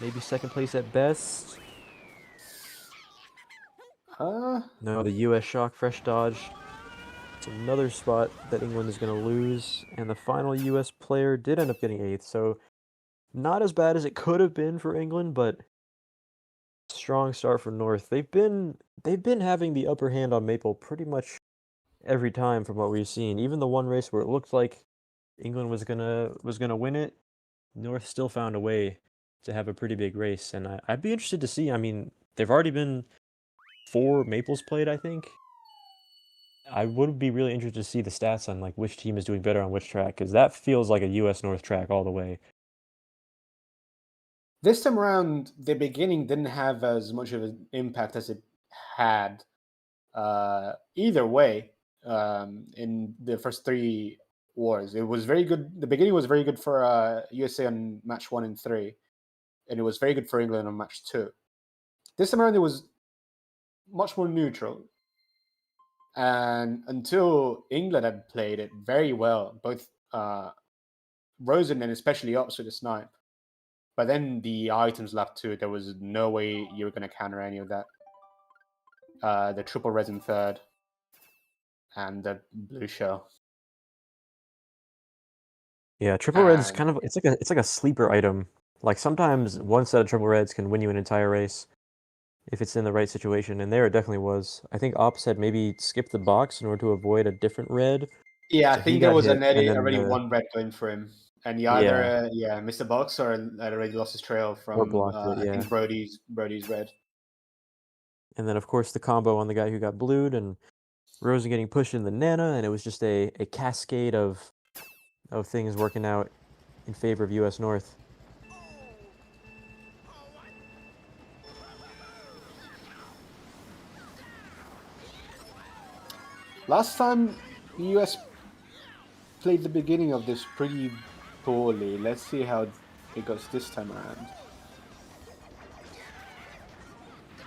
Maybe second place at best. No, the US shock, fresh dodge. It's another spot that England is going to lose, and the final US player did end up getting 8th, so not as bad as it could have been for England, but strong start for North. They've been having the upper hand on Maple pretty much every time from what we've seen. Even the one race where it looked like England was gonna win it, North still found a way to have a pretty big race, and I'd be interested to see. I mean, they've already been 4 Maples played, I think. I would be really interested to see the stats on like which team is doing better on which track, because that feels like a US North track all the way. This time around, the beginning didn't have as much of an impact as it had either way in the first three wars. It was very good. The beginning was very good for USA on match 1 and 3, and it was very good for England on match 2. This time around, it was much more neutral. And until England had played it very well, both Rosen and especially Ops with the snipe. But then the items left too. There was no way you were going to counter any of that. The triple res in third, and the blue shell. Yeah, triple red's kind of it's like a sleeper item. Like sometimes one set of triple reds can win you an entire race if it's in the right situation, and there it definitely was. I think Ops had maybe skipped the box in order to avoid a different red. Yeah, I So he think there got was hit, and then already one red going for him, and he yeah, either missed the box or had already lost his trail or from blocked it, I yeah. think Brody's red. And then of course the combo on the guy who got blued, and Rosen getting pushed in the Nana, and it was just a cascade of things working out in favor of US North. Last time the US played the beginning of this pretty poorly. Let's see how it goes this time around. Yeah,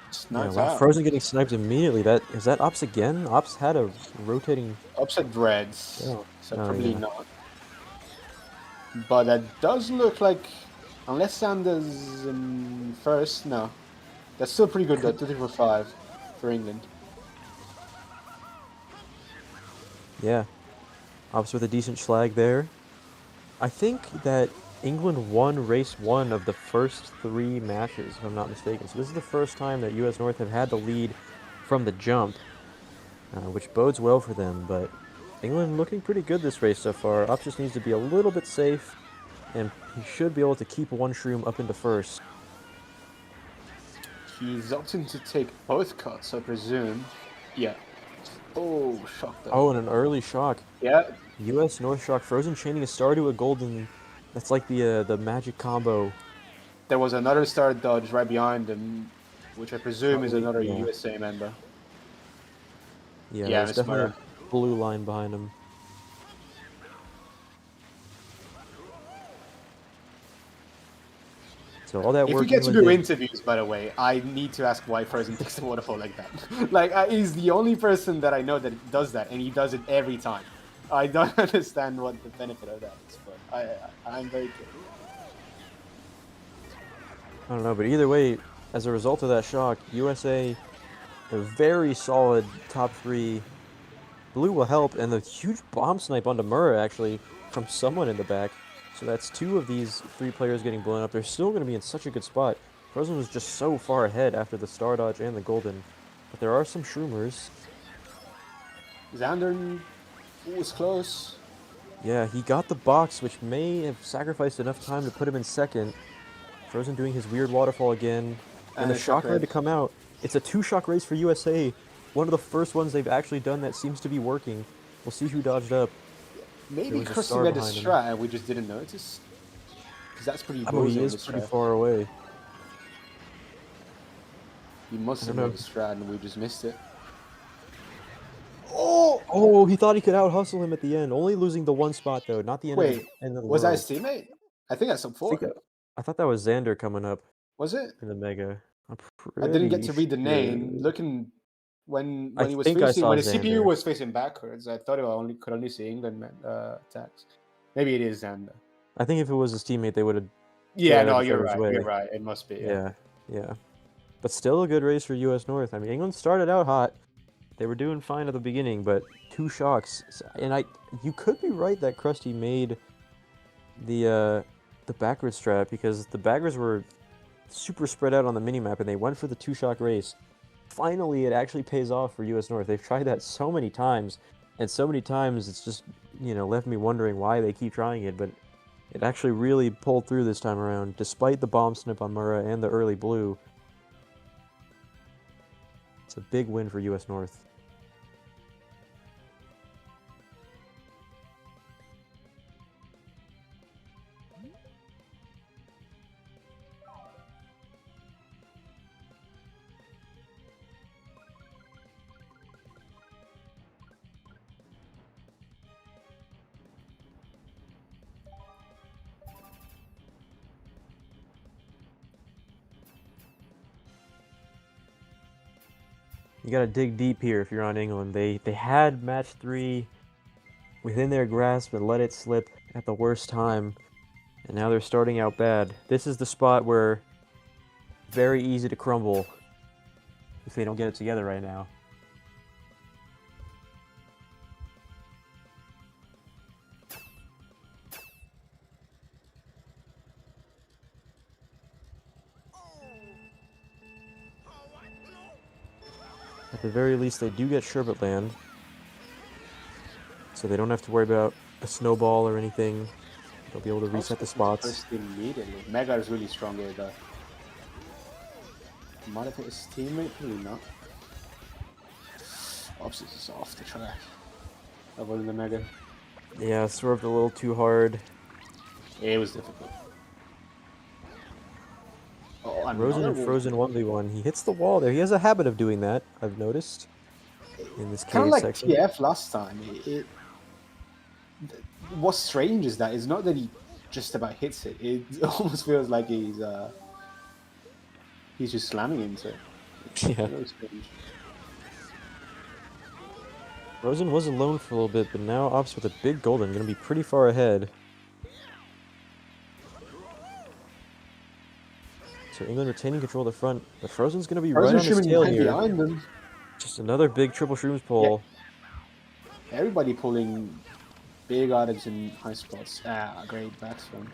Snipes wow, out. Frozen getting sniped immediately. Is that Ops again? Ops had a rotating. Upset reds, Oh, so oh probably yeah. not. But that does look like, unless Sanders in first, no. That's still pretty good though, 2 3 for 5 for England. Yeah, Ops with a decent schlag there. I think that England won race 1 of the first 3 matches, if I'm not mistaken. So this is the first time that US North have had the lead from the jump, which bodes well for them. But England looking pretty good this race so far. Ops just needs to be a little bit safe, and he should be able to keep one shroom up into first. He's opting to take both cuts, I presume. Yeah. Oh, shock though. Oh, and an early shock. Yeah, US North shock. Frozen chaining a star to a golden. That's like the magic combo. there was another star dodge right behind him, which I presume is Probably, another yeah. USA member. Yeah, Yeah, there's Miss definitely Murrah. a blue line behind him. So all that If work we get to England do did. interviews, by the way, I need to ask why Frozen takes the waterfall like that. Like, he's the only person that I know that does that, and he does it every time. I don't understand what the benefit of that is, but I'm very curious. I don't know, but either way, as a result of that shock, USA, a very solid top 3. Blue will help, and the huge bomb snipe onto Murrah, actually, from someone in the back. So that's 2 of these 3 players getting blown up. They're still going to be in such a good spot. Frozen was just so far ahead after the star dodge and the golden. But there are some shroomers. Xander was close. Yeah, he got the box, which may have sacrificed enough time to put him in second. Frozen doing his weird waterfall again. And the And a shock shock red red. to come out. It's a 2-shock race for USA. One of the first ones they've actually done that seems to be working. We'll see who dodged up. There Maybe was a Krusty star read the behind him. strat and we just didn't notice. Because that's pretty Oh, he ballsy on is this pretty strat. far away. He must I have don't read know. the strat and we just missed it. Oh, he thought he could out-hustle him at the end. Only losing the one spot, though, not the Wait, end of the was that world. his teammate? I think that's sub I think 4. I thought that was Xander coming up Was it? in the Mega. I'm I didn't get pretty to read the name. sure. Looking when I he was think I facing saw when the CPU Xander. was facing backwards, I thought it could only see England attacks. Maybe it is Xander. I think if it was his teammate, they would have stayed Yeah, out of no, each you're other's right. You're way. right. It must be. Yeah. Yeah, yeah. But still a good race for US North. I mean, England started out hot. They were doing fine at the beginning, but 2 shocks. And you could be right that Krusty made the backward strat, because the backers were super spread out on the minimap, and they went for the 2-shock race. Finally, it actually pays off for US North. They've tried that so many times, and so many times it's just, left me wondering why they keep trying it, but it actually really pulled through this time around, despite the bomb snip on Murrah and the early blue. It's a big win for US North. You gotta dig deep here if you're on England. They had match 3 within their grasp and let it slip at the worst time, and now they're starting out bad. This is the spot where very easy to crumble if they don't get it together right now. At the very least, they do get Sherbet Land, so they don't have to worry about a snowball or anything. They'll be able to reset the spots. First immediately. Mega is really strong here, though. Might have hit his teammate, probably not. Ops is off the track. Avoiding the Mega. Yeah, swerved a little too hard. It was difficult. Oh, Rosen and Frozen 1v1. He hits the wall there. He has a habit of doing that, I've noticed. In this kind of like section. TF last time. What's strange is that it's not that he just about hits it. It almost feels like he's just slamming into it. Yeah. Rosen was alone for a little bit, but now Ops with a big golden, going to be pretty far ahead. So England retaining control of the front, but Frozen's going to be right on his tail here. Behind them. Just another big triple shrooms pull. Yeah. Everybody pulling big items in high spots. Great backspin.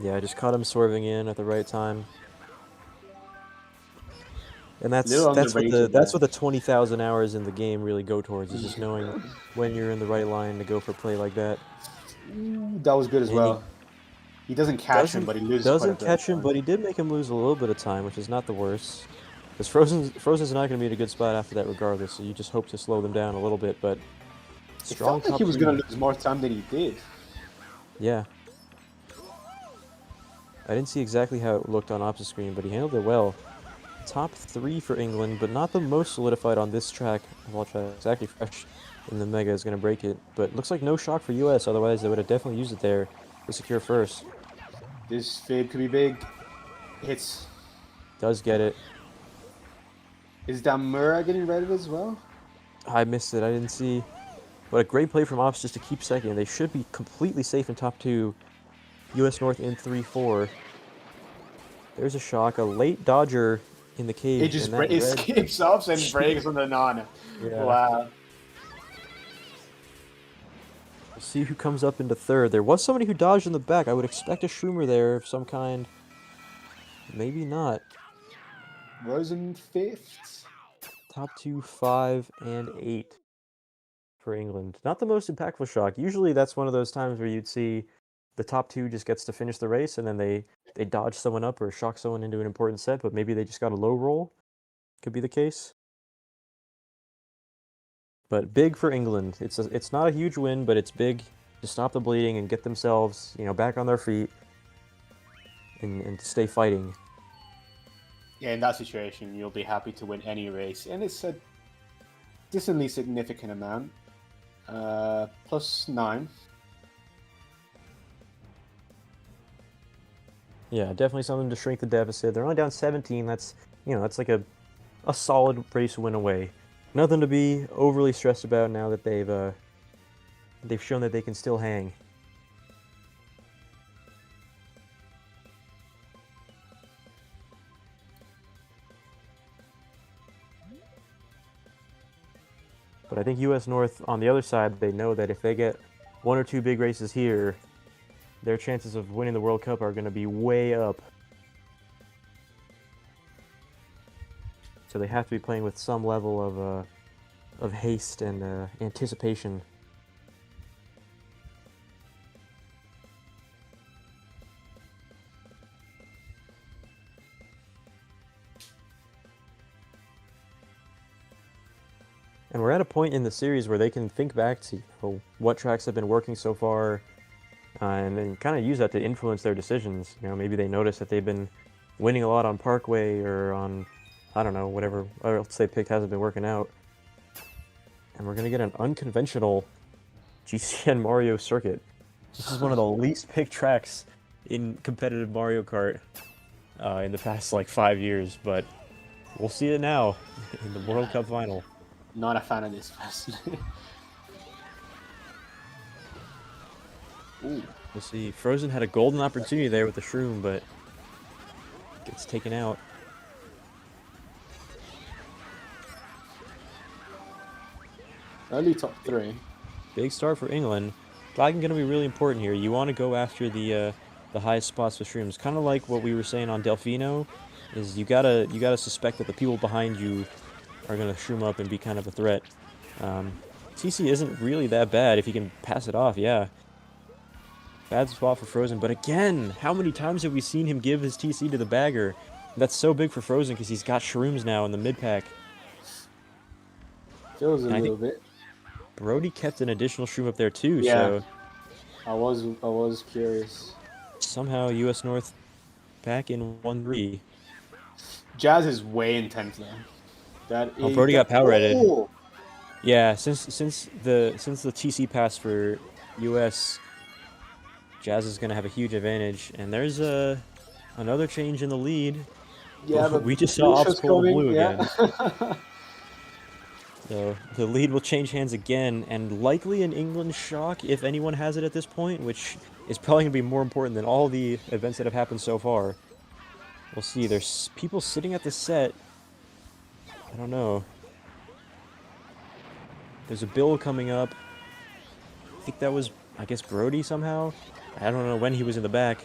Yeah, I just caught him swerving in at the right time. And that's what the 20,000 hours in the game really go towards, is just knowing when you're in the right line to go for a play like that. That was good as well. He doesn't catch him, but he loses. Doesn't catch him, but he did make him lose a little bit of time, which is not the worst. Because Frozen's not going to be in a good spot after that regardless, so you just hope to slow them down a little bit, but strong. It felt like he was going to lose more time than he did. Yeah. I didn't see exactly how it looked on opposite screen, but he handled it well. Top 3 for England, but not the most solidified on this track of all tracks. Actually, Fresh in the Mega is going to break it, but looks like no shock for US, otherwise they would have definitely used it there to secure first. This fade could be big. Hits. Does get it. Is Damura getting rid of it as well? I missed it. I didn't see. But a great play from Ops just to keep second. They should be completely safe in top 2. US North in 3-4. There's a shock. A late dodger in the cage. It just skips Ops and breaks on the Nana. Yeah. Wow. We'll see who comes up into 3rd. There was somebody who dodged in the back. I would expect a Shroomer there of some kind. Maybe not. Rosen 5th. Top 2, 5, and 8 for England. Not the most impactful shock. Usually that's one of those times where you'd see the top 2 just gets to finish the race and then they dodge someone up or shock someone into an important set, but maybe they just got a low roll. Could be the case. But big for England. It's not a huge win, but it's big to stop the bleeding and get themselves, back on their feet and to stay fighting. Yeah, in that situation, you'll be happy to win any race, and it's a decently significant amount. +9. Yeah, definitely something to shrink the deficit. They're only down 17. That's that's like a solid race win away. Nothing to be overly stressed about now that they've shown that they can still hang. But I think US North, on the other side, they know that if they get 1 or 2 big races here, their chances of winning the World Cup are going to be way up. So they have to be playing with some level of haste and anticipation. And we're at a point in the series where they can think back to what tracks have been working so far, and then kind of use that to influence their decisions. Maybe they notice that they've been winning a lot on Parkway or on, I don't know, whatever else they picked hasn't been working out. And we're going to get an unconventional GCN Mario circuit. This is one of the least picked tracks in competitive Mario Kart in the past 5 years, but We'll see it now in the World Cup final. Not a fan of this personally. Ooh. We'll see. Frozen had a golden opportunity there with the shroom, but gets taken out. Early top 3. Big start for England. Flagging going to be really important here. You want to go after the highest spots with shrooms. Kind of like what we were saying on Delfino, is you gotta suspect that the people behind you are gonna shroom up and be kind of a threat. TC isn't really that bad if you can pass it off. Yeah. Bad spot for Frozen, but again, how many times have we seen him give his TC to the bagger? That's so big for Frozen because he's got shrooms now in the mid pack. Feels a little bit. Brody kept an additional shroom up there too, yeah. so I was curious. Somehow US North back in 1-3. Jazz is way intense though. Brody got power rated. Yeah, since the TC pass for US, Jazz is gonna have a huge advantage, and there's another change in the lead. Yeah, but we just saw Ops pull the blue again. Yeah. So the lead will change hands again, and likely an England shock if anyone has it at this point, which is probably going to be more important than all the events that have happened so far. We'll see. There's people sitting at the set. I don't know. There's a bill coming up. I think that was, I guess, Brody somehow. I don't know when he was in the back.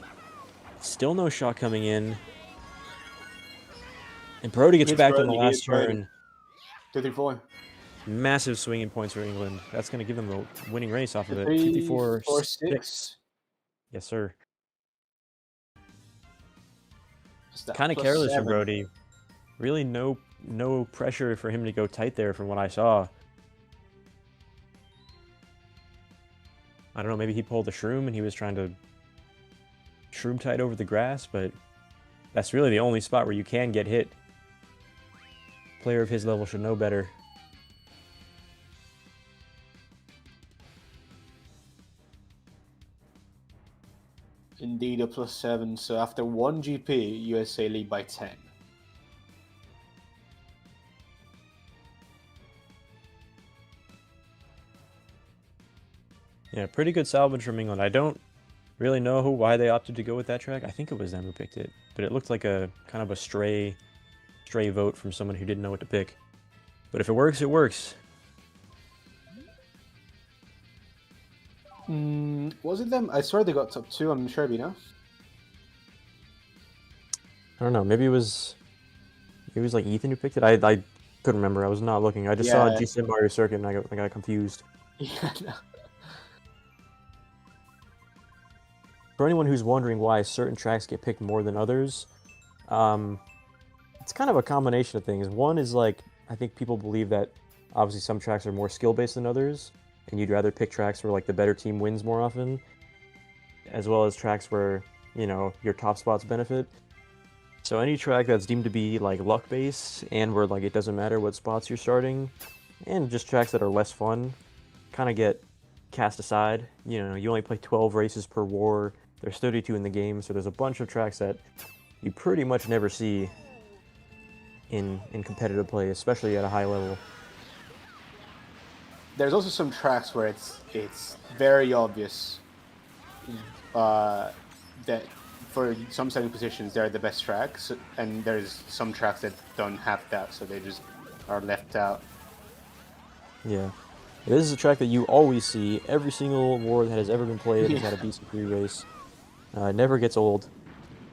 Still no shot coming in. And Brody gets back in the last turn. 54. Massive swinging points for England. That's going to give them the winning race off of it. 54-6. Yes, sir. Kind of careless from Brody. Really no pressure for him to go tight there from what I saw. I don't know, maybe he pulled the shroom and he was trying to shroom tight over the grass, but that's really the only spot where you can get hit. Player of his level should know better. Indeed, a +7. So after 1 GP, USA lead by 10. Yeah, pretty good salvage from England. I don't really know why they opted to go with that track. I think it was them who picked it, but it looked like a kind of a stray vote from someone who didn't know what to pick. But if it works, it works. Was it them? I swear they got top 2 on Sherby, no? I don't know. Maybe it was like Ethan who picked it. I couldn't remember. I was not looking. I just saw GCM Mario Circuit and I got confused. Yeah. No. For anyone who's wondering why certain tracks get picked more than others, it's kind of a combination of things. One is like, I think people believe that obviously some tracks are more skill-based than others, and you'd rather pick tracks where like the better team wins more often, as well as tracks where, you know, your top spots benefit. So any track that's deemed to be like luck-based and where like it doesn't matter what spots you're starting, and just tracks that are less fun, kind of get cast aside. You know, you only play 12 races per war. There's 32 in the game, so there's a bunch of tracks that you pretty much never see in competitive play, especially at a high level. There's also some tracks where it's very obvious that for some setting positions they're the best tracks, and there's some tracks that don't have that, so they just are left out. Yeah. This is a track that you always see. Every single war that has ever been played has had a BC3 race. It never gets old.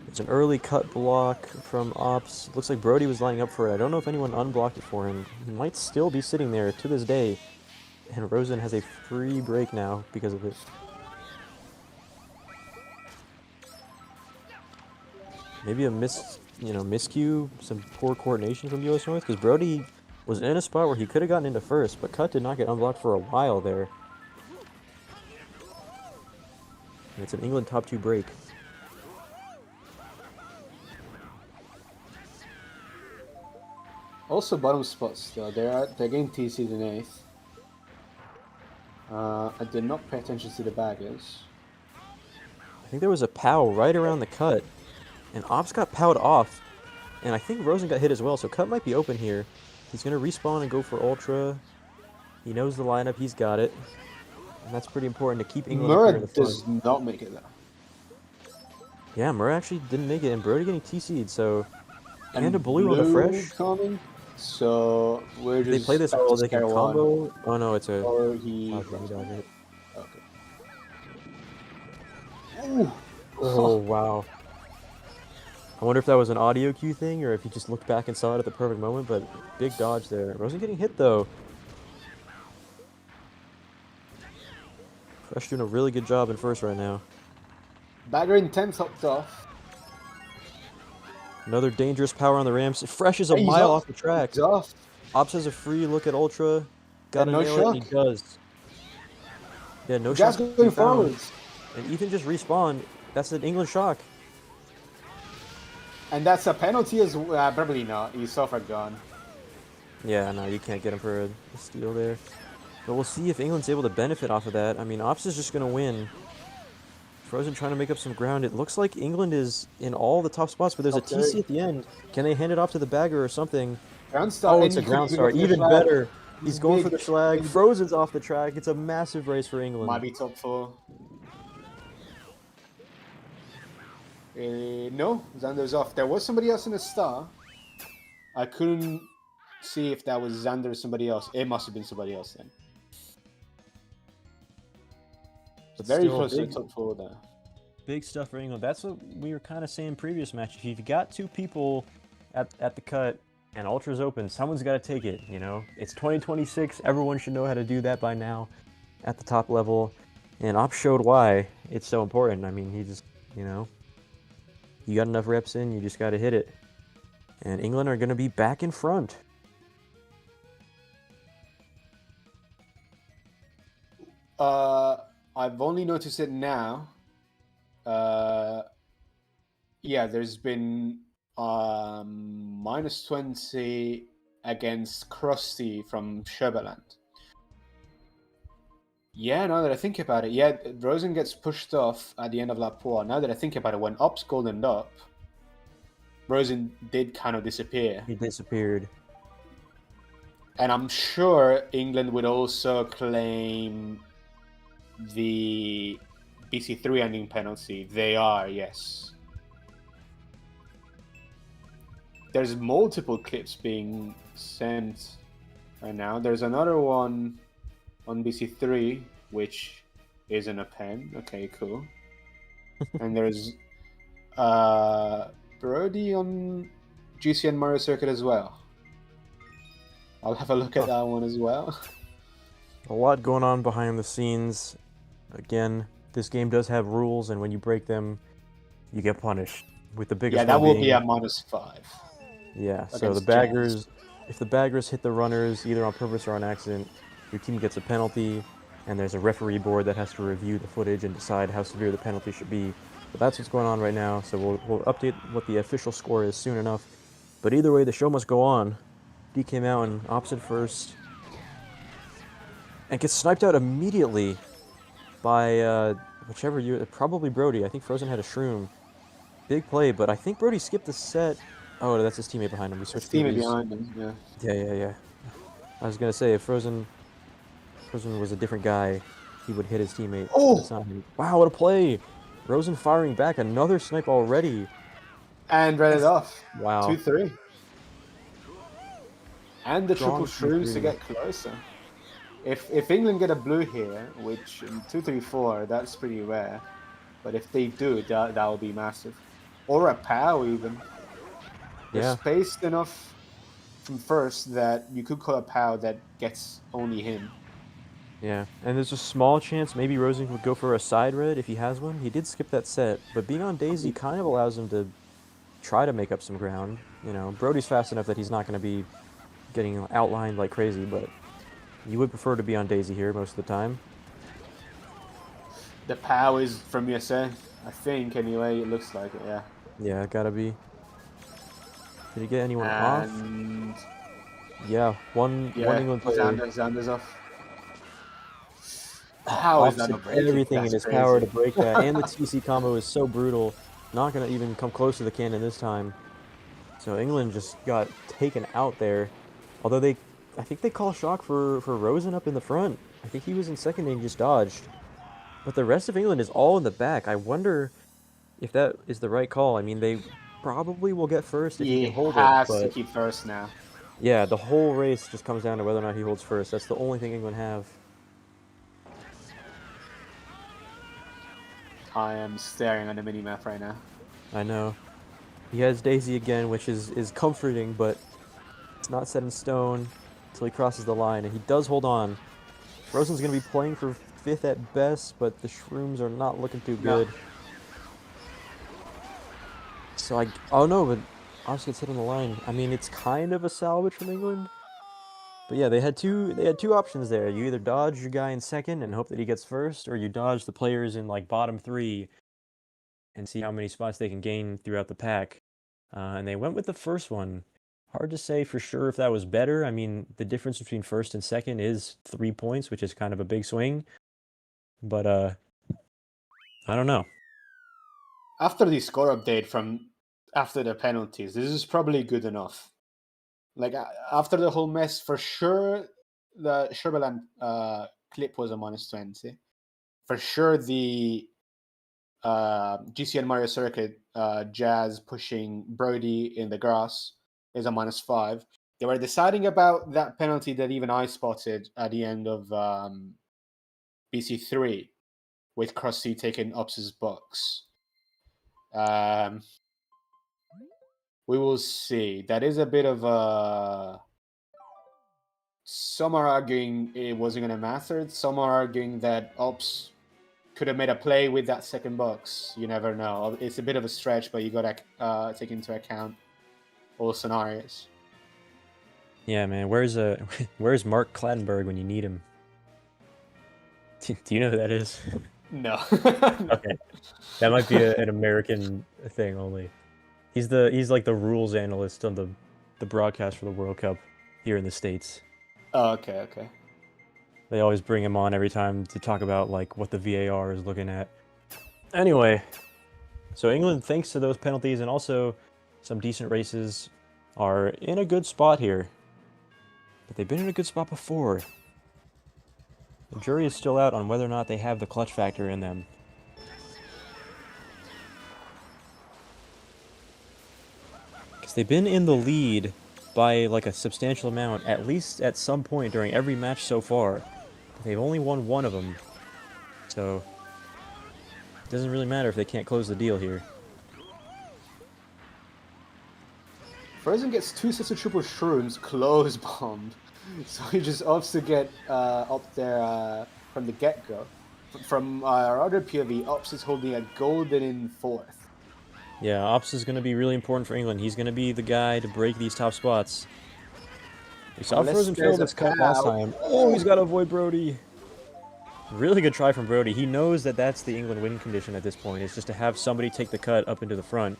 It's an early cut block from Ops. Looks like Brody was lining up for it. I don't know if anyone unblocked it for him. He might still be sitting there to this day. And Rosen has a free break now because of it. Maybe a miscue, some poor coordination from US North, because Brody was in a spot where he could have gotten into first, but Cut did not get unblocked for a while there. And it's an England top 2 break. Also bottom spots though, they're getting TC'd in 8th. I did not pay attention to the baggers. I think there was a POW right around the cut, and Ops got POW'd off. And I think Rosen got hit as well, so Cut might be open here. He's going to respawn and go for Ultra. He knows the lineup. He's got it. And that's pretty important to keep England up here in the Murad front. does not make it there. Yeah, Murray actually didn't make it, and Brody getting TC'd, so... And a blue on the fresh. Coming, so we're just... They play this all, they can combo... Oh no, it's a... Or he... Okay. Ooh. Oh, wow. I wonder if that was an audio cue thing, or if he just looked back and saw it at the perfect moment, but big dodge there. Rosen getting hit, though. Fresh doing a really good job in first right now. Bagger in 10 topped off. Another dangerous power on the ramps. Fresh is a Hey, mile off the track. He's off. Ops has a free look at Ultra. Gotta no nail shock. it, and he does. Yeah, no Jazz shock. going forwards. And Ethan just respawned. That's an England shock. And that's a penalty as well. Probably not. He's so far gone. Yeah, no, you can't get him for a steal there. But we'll see if England's able to benefit off of that. I mean, Ops is just going to win. Frozen trying to make up some ground. It looks like England is in all the top spots, but there's a TC at the end. Can they hand it off to the bagger or something? Ground star. Oh, it's a ground star. Even better. He's going for the flag. Frozen's off the track. It's a massive race for England. Might be top 4. No, Xander's off. There was somebody else in the star. I couldn't see if that was Xander or somebody else. It must have been somebody else then. But very close to the top 4 there. Big stuff for England. That's what we were kind of saying previous match. If you've got 2 people at the cut and Ultra's open, someone's got to take it, you know? It's 2026. Everyone should know how to do that by now at the top level. And Ops showed why it's so important. I mean, he just, you know, you got enough reps in, you just got to hit it. And England are going to be back in front. I've only noticed it now. Yeah, there's been -20 against Krusty from Sheberland. Yeah, now that I think about it, yeah, Rosen gets pushed off at the end of lap 4. Now that I think about it, when Ops goldened up, Rosen did kind of disappear. He disappeared. And I'm sure England would also claim the BC3 ending penalty. They are, yes. There's multiple clips being sent right now. There's another one on BC3, which isn't a pen. Okay, cool. And there's Brody on GCN Mario Circuit as well. I'll have a look at that one as well. A lot going on behind the scenes. Again, this game does have rules, and when you break them, you get punished. With the biggest yeah, that will being, be a -5. Yeah, so the baggers, if the baggers hit the runners either on purpose or on accident, your team gets a penalty, and there's a referee board that has to review the footage and decide how severe the penalty should be. But that's what's going on right now, so we'll update what the official score is soon enough. But either way, the show must go on. D came out in opposite first, and gets sniped out immediately by whichever you, probably Brody. I think Frozen had a shroom. Big play, but I think Brody skipped the set. Oh, that's his teammate behind him. We switched teammate behind him, yeah. Yeah. I was gonna say if Frozen was a different guy, he would hit his teammate. Oh! It's not him. Wow, what a play! Rosen firing back, another snipe already. And read it off. Wow. 2-3. And the Strong triple shrooms to get closer. If England get a blue here, which in 2-3-4, that's pretty rare. But if they do, that will be massive. Or a POW even. They're Yeah. spaced enough from first that you could call a POW that gets only him. Yeah, and there's a small chance maybe Rosen would go for a side red if he has one. He did skip that set, but being on Daisy kind of allows him to try to make up some ground. You know, Brody's fast enough that he's not going to be getting outlined like crazy, but you would prefer to be on Daisy here most of the time. The POW is from USA, I think, anyway. It looks like it, yeah. Yeah, gotta be. Did he get anyone And... off? Yeah, one England player. Xander's off. How is that a break? Everything in That's his power to crazy. break that, and the TC combo is so brutal. Not gonna even come close to the cannon this time. So England just got taken out there. Although I think they call shock for Rosen up in the front. I think he was in second and he just dodged. But the rest of England is all in the back. I wonder if that is the right call. I mean, they probably will get first if he He can hold it, has to but keep first now. yeah, the whole race just comes down to whether or not he holds first. That's the only thing England have. I am staring at the mini-map right now. I know. He has Daisy again, which is comforting, but it's not set in stone until he crosses the line, and he does hold on. Rosen's going to be playing for fifth at best, but the Shrooms are not looking too No. good. So oh no, but Ops gets hit on the line. I mean, it's kind of a salvage from England. But yeah, they had two options there. You either dodge your guy in second and hope that he gets first, or you dodge the players in like bottom three and see how many spots they can gain throughout the pack. And they went with the first one. Hard to say for sure if that was better. I mean, the difference between first and second is 3 points, which is kind of a big swing. But I don't know. After the score update from after the penalties, this is probably good enough. Like after the whole mess, for sure, the Sherbaland clip was a -20. For sure, the GCN Mario Circuit Jazz pushing Brody in the grass is a -5. They were deciding about that penalty that even I spotted at the end of BC3 with Krusty taking Ops' box. We will see. That is a bit of a. Some are arguing it wasn't going to matter. Some are arguing that Ops could have made a play with that second box. You never know. It's a bit of a stretch, but you got to take into account all scenarios. Yeah, man. Where's Mark Clattenburg when you need him? Do you know who that is? No. Okay, that might be an American thing only. He's like the rules analyst on the broadcast for the World Cup here in the States. Oh, okay. They always bring him on every time to talk about like what the VAR is looking at. Anyway, so England, thanks to those penalties and also some decent races, are in a good spot here. But they've been in a good spot before. The jury is still out on whether or not they have the clutch factor in them. Because they've been in the lead by like a substantial amount, at least at some point during every match so far. They've only won one of them. So it doesn't really matter if they can't close the deal here. Frozen gets 2 sets of triple shrooms close bombed. So he just opts to get up there from the get-go. From our other POV, Ops is holding a golden in fourth. Yeah, Ops is going to be really important for England. He's going to be the guy to break these top spots. We saw Frozen fail this cut last time. Oh, he's got to avoid Brody. Really good try from Brody. He knows that that's the England win condition at this point. It's just to have somebody take the cut up into the front.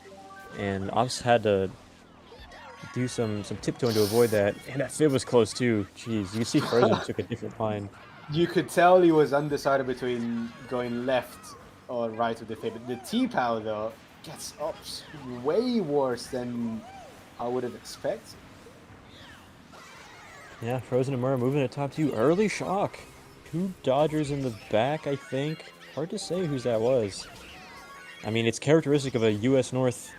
And Ops had to do some tiptoeing to avoid that. And that fib was close too. Jeez, you see Frozen took a different line. You could tell he was undecided between going left or right with the fib. The T-Pow, though, gets Ops way worse than I would have expected. Yeah, Frozen and Murray moving to top two. Early shock. 2 Dodgers in the back, I think. Hard to say whose that was. I mean, it's characteristic of a US North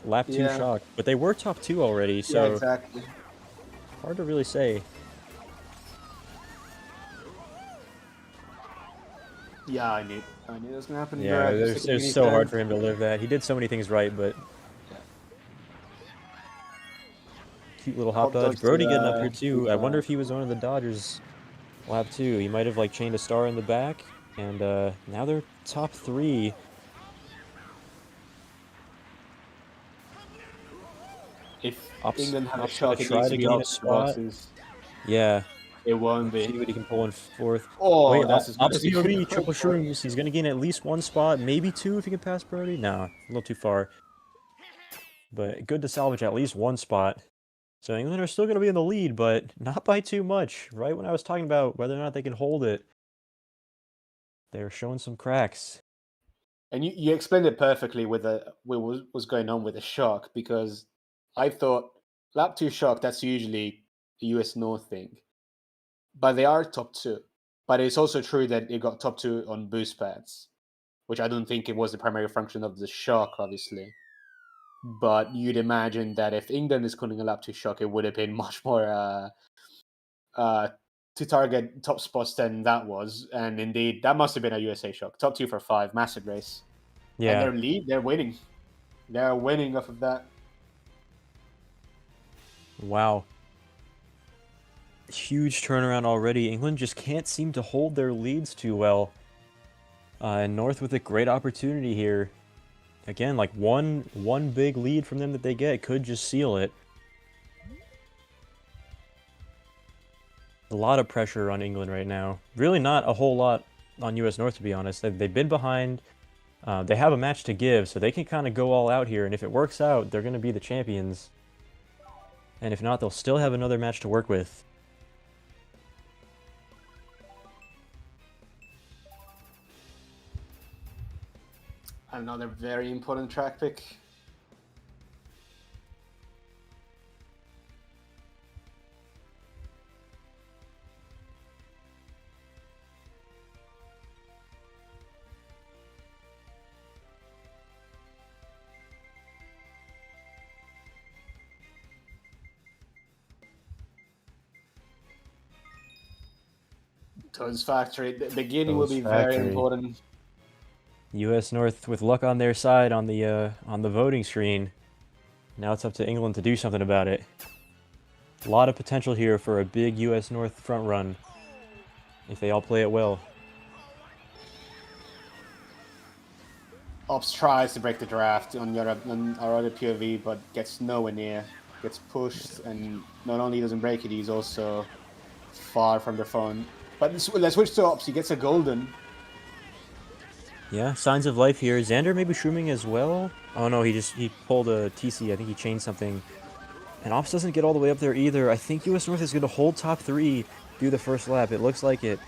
lap 2 shock, but they were top 2 already, so yeah, exactly. Hard to really say. Yeah, I knew it was gonna happen. Yeah, it was so hard for him to live that. He did so many things right, but cute little hop dodge. Brody getting up here too. I wonder if he was one of the Dodgers lap 2. He might have like chained a star in the back, and now they're top 3. If England had a shot to try to gain a spot, yeah, it won't be. See what he can pull in fourth. Oh, wait, that's POV, triple shrooms. He's gonna gain at least 1 spot, maybe 2 if he can pass Brody. No, a little too far. But good to salvage at least 1 spot. So England are still gonna be in the lead, but not by too much. Right when I was talking about whether or not they can hold it, they're showing some cracks. And you explained it perfectly with what was going on with the shock, because I thought lap 2 shock, that's usually a US North thing. But they are top 2. But it's also true that it got top 2 on boost pads, which I don't think it was the primary function of the shock, obviously. But you'd imagine that if England is calling a lap 2 shock, it would have been much more uh, to target top spots than that was. And indeed, that must have been a USA shock. Top 2 for 5, massive race. And Yeah. their lead, they're winning. They're winning off of that. Wow. Huge turnaround already. England just can't seem to hold their leads too well. And North with a great opportunity here. Again, like one big lead from them that they get could just seal it. A lot of pressure on England right now. Really not a whole lot on US North, to be honest. They've been behind. They have a match to give, so they can kind of go all out here. And if it works out, they're going to be the champions. And if not, they'll still have another match to work with. Another very important track pick. Toad's Factory. The beginning will be very important. US North with luck on their side on the voting screen. Now it's up to England to do something about it. A lot of potential here for a big US North front run if they all play it well. Ops tries to break the draft on our other POV, but gets nowhere near. Gets pushed, and not only doesn't break it, he's also far from the phone. But let's switch to Ops. He gets a golden. Yeah, signs of life here. Xander maybe shrooming as well. Oh no, he pulled a TC. I think he chained something. And Ops doesn't get all the way up there either. I think US North is going to hold top 3 through the first lap. It looks like it.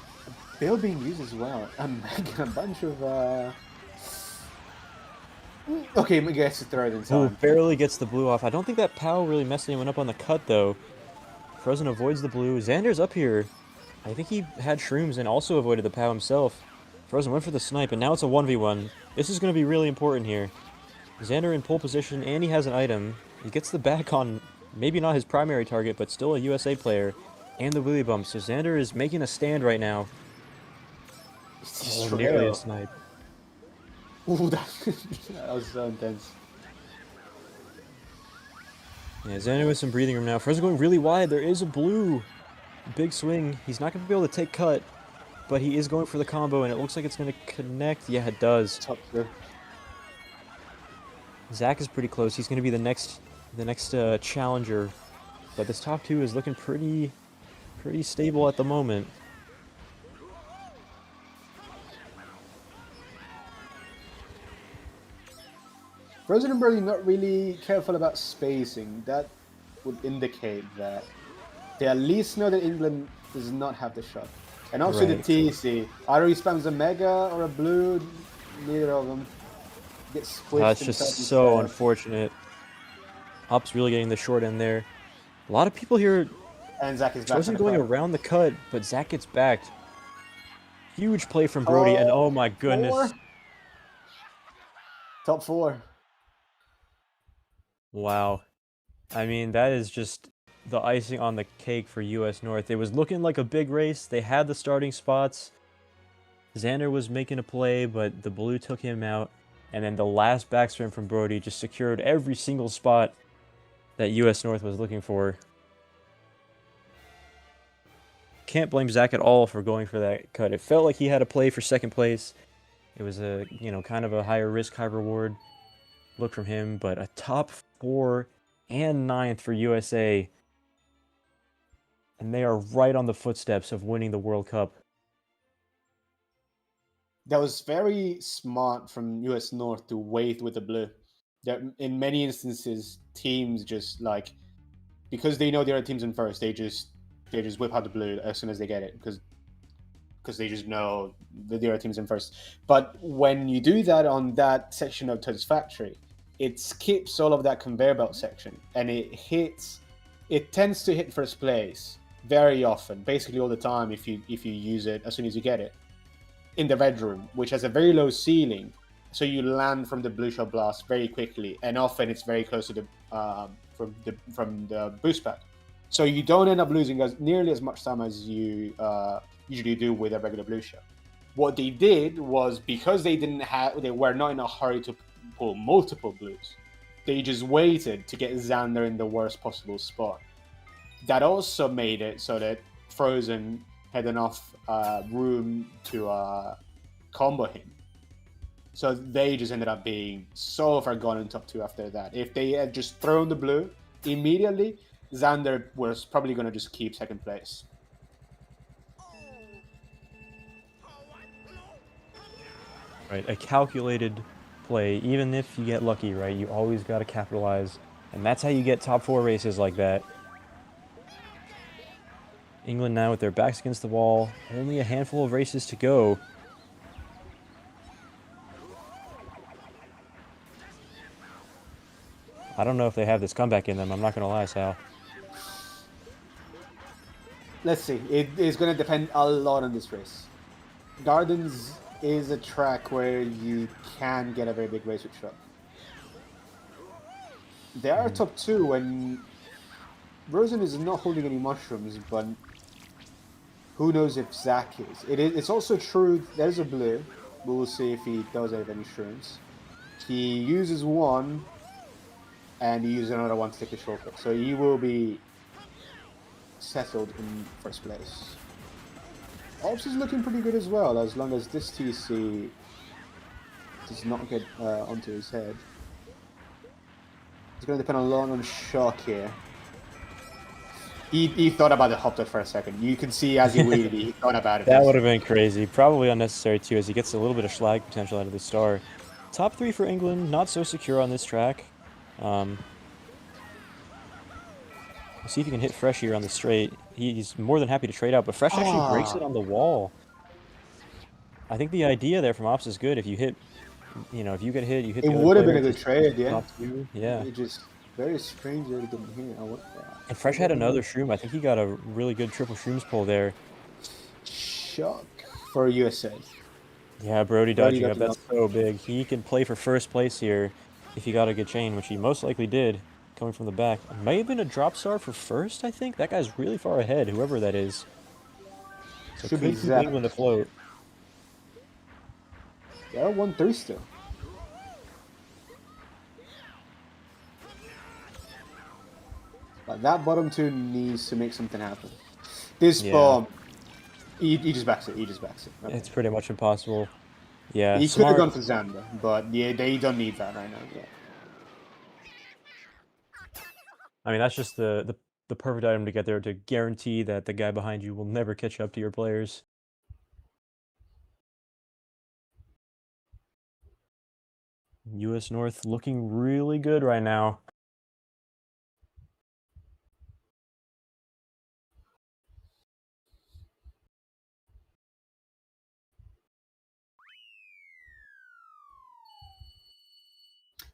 Bill being used as well. A bunch of Okay, he gets the third in time. Ooh, barely gets the blue off. I don't think that POW really messed anyone up on the cut though. Frozen avoids the blue. Xander's up here. I think he had shrooms and also avoided the POW himself. Frozen went for the snipe, and now it's a 1v1. This is going to be really important here. Xander in pole position, and he has an item. He gets the back on, maybe not his primary target, but still a USA player, and the wheelie bump. So Xander is making a stand right now. Oh, nearly a snipe. Ooh, that was so intense. Yeah, Xander with some breathing room now. Frozen going really wide. There is a blue. Big swing. He's not going to be able to take cut. But he is going for the combo, and it looks like it's going to connect. Yeah, it does. Top good. Zach is pretty close. He's going to be the next challenger. But this top 2 is looking pretty stable at the moment. Frozen and Burley not really careful about spacing. That would indicate that they at least know that England does not have the shot. And also the TC. Either he spams a Mega or a Blue, neither of them. Gets squished. That's just so unfortunate. Ops really getting the short end there. A lot of people here. And Zach is back. Wasn't going around the cut, but Zach gets backed. Huge play from Brody, and oh my goodness. Top 4. Wow. I mean, that is just the icing on the cake for US North. It was looking like a big race. They had the starting spots. Xander was making a play, but the blue took him out. And then the last backspin from Brody just secured every single spot that US North was looking for. Can't blame Zach at all for going for that cut. It felt like he had a play for second place. It was a, kind of a higher risk, high reward look from him, but a top 4 and 9th for USA. And they are right on the footsteps of winning the World Cup. That was very smart from US North to wait with the blue. In many instances, teams just because they know the other team's in first, they just whip out the blue as soon as they get it because they just know that the other team's in first. But when you do that on that section of Toad's Factory, it skips all of that conveyor belt section, and it tends to hit first place very often, basically all the time if you use it as soon as you get it, in the red room, which has a very low ceiling, so you land from the blue shot blast very quickly, and often it's very close to the from the boost pad, so you don't end up losing nearly as much time as you usually do with a regular blue shot. What they did was, because they were not in a hurry to pull multiple blues, they just waited to get Xander in the worst possible spot. That also made it so that Frozen had enough room to combo him. So they just ended up being so far gone in top 2 after that. If they had just thrown the blue immediately, Xander was probably going to just keep second place. Right, a calculated play. Even if you get lucky, right, you always got to capitalize. And that's how you get top 4 races like that. England now with their backs against the wall. Only a handful of races to go. I don't know if they have this comeback in them. I'm not going to lie, Sal. Let's see. It is going to depend a lot on this race. Gardens is a track where you can get a very big race with truck. They are top 2 when Rosen is not holding any mushrooms, but who knows if Zach is. It's also true, there's a blue. We'll see if he does have any shrooms. He uses one, and he uses another one to take a shortcut. So he will be settled in first place. Ops is looking pretty good as well, as long as this TC does not get onto his head. It's going to depend a lot on Shock here. He thought about the hop dot for a second. You can see as he waited, he thought about it. That would have been crazy. Probably unnecessary too, as he gets a little bit of schlag potential out of the star. Top 3 for England, not so secure on this track. We'll see if he can hit Fresh here on the straight. He's more than happy to trade out, but Fresh actually breaks it on the wall. I think the idea there from Ops is good. If you hit, if you get hit, you hit. It would have been a good trade, yeah. Yeah. It just very strange that it didn't hit. And Fresh had another shroom. I think he got a really good triple shrooms pull there. Shock for USA. Yeah, Brody dodging up. That's so big. He can play for first place here if he got a good chain, which he most likely did, coming from the back. It may have been a drop star for first, I think. That guy's really far ahead, whoever that is. So should could be keep England afloat. They're 1-3 still. But that bottom 2 needs to make something happen. This bomb, he just backs it. He just backs it. Okay. It's pretty much impossible. Yeah, he could have gone for Xander, but yeah, they don't need that right now. Yeah. I mean, that's just the perfect item to get there to guarantee that the guy behind you will never catch up to your players. US North looking really good right now.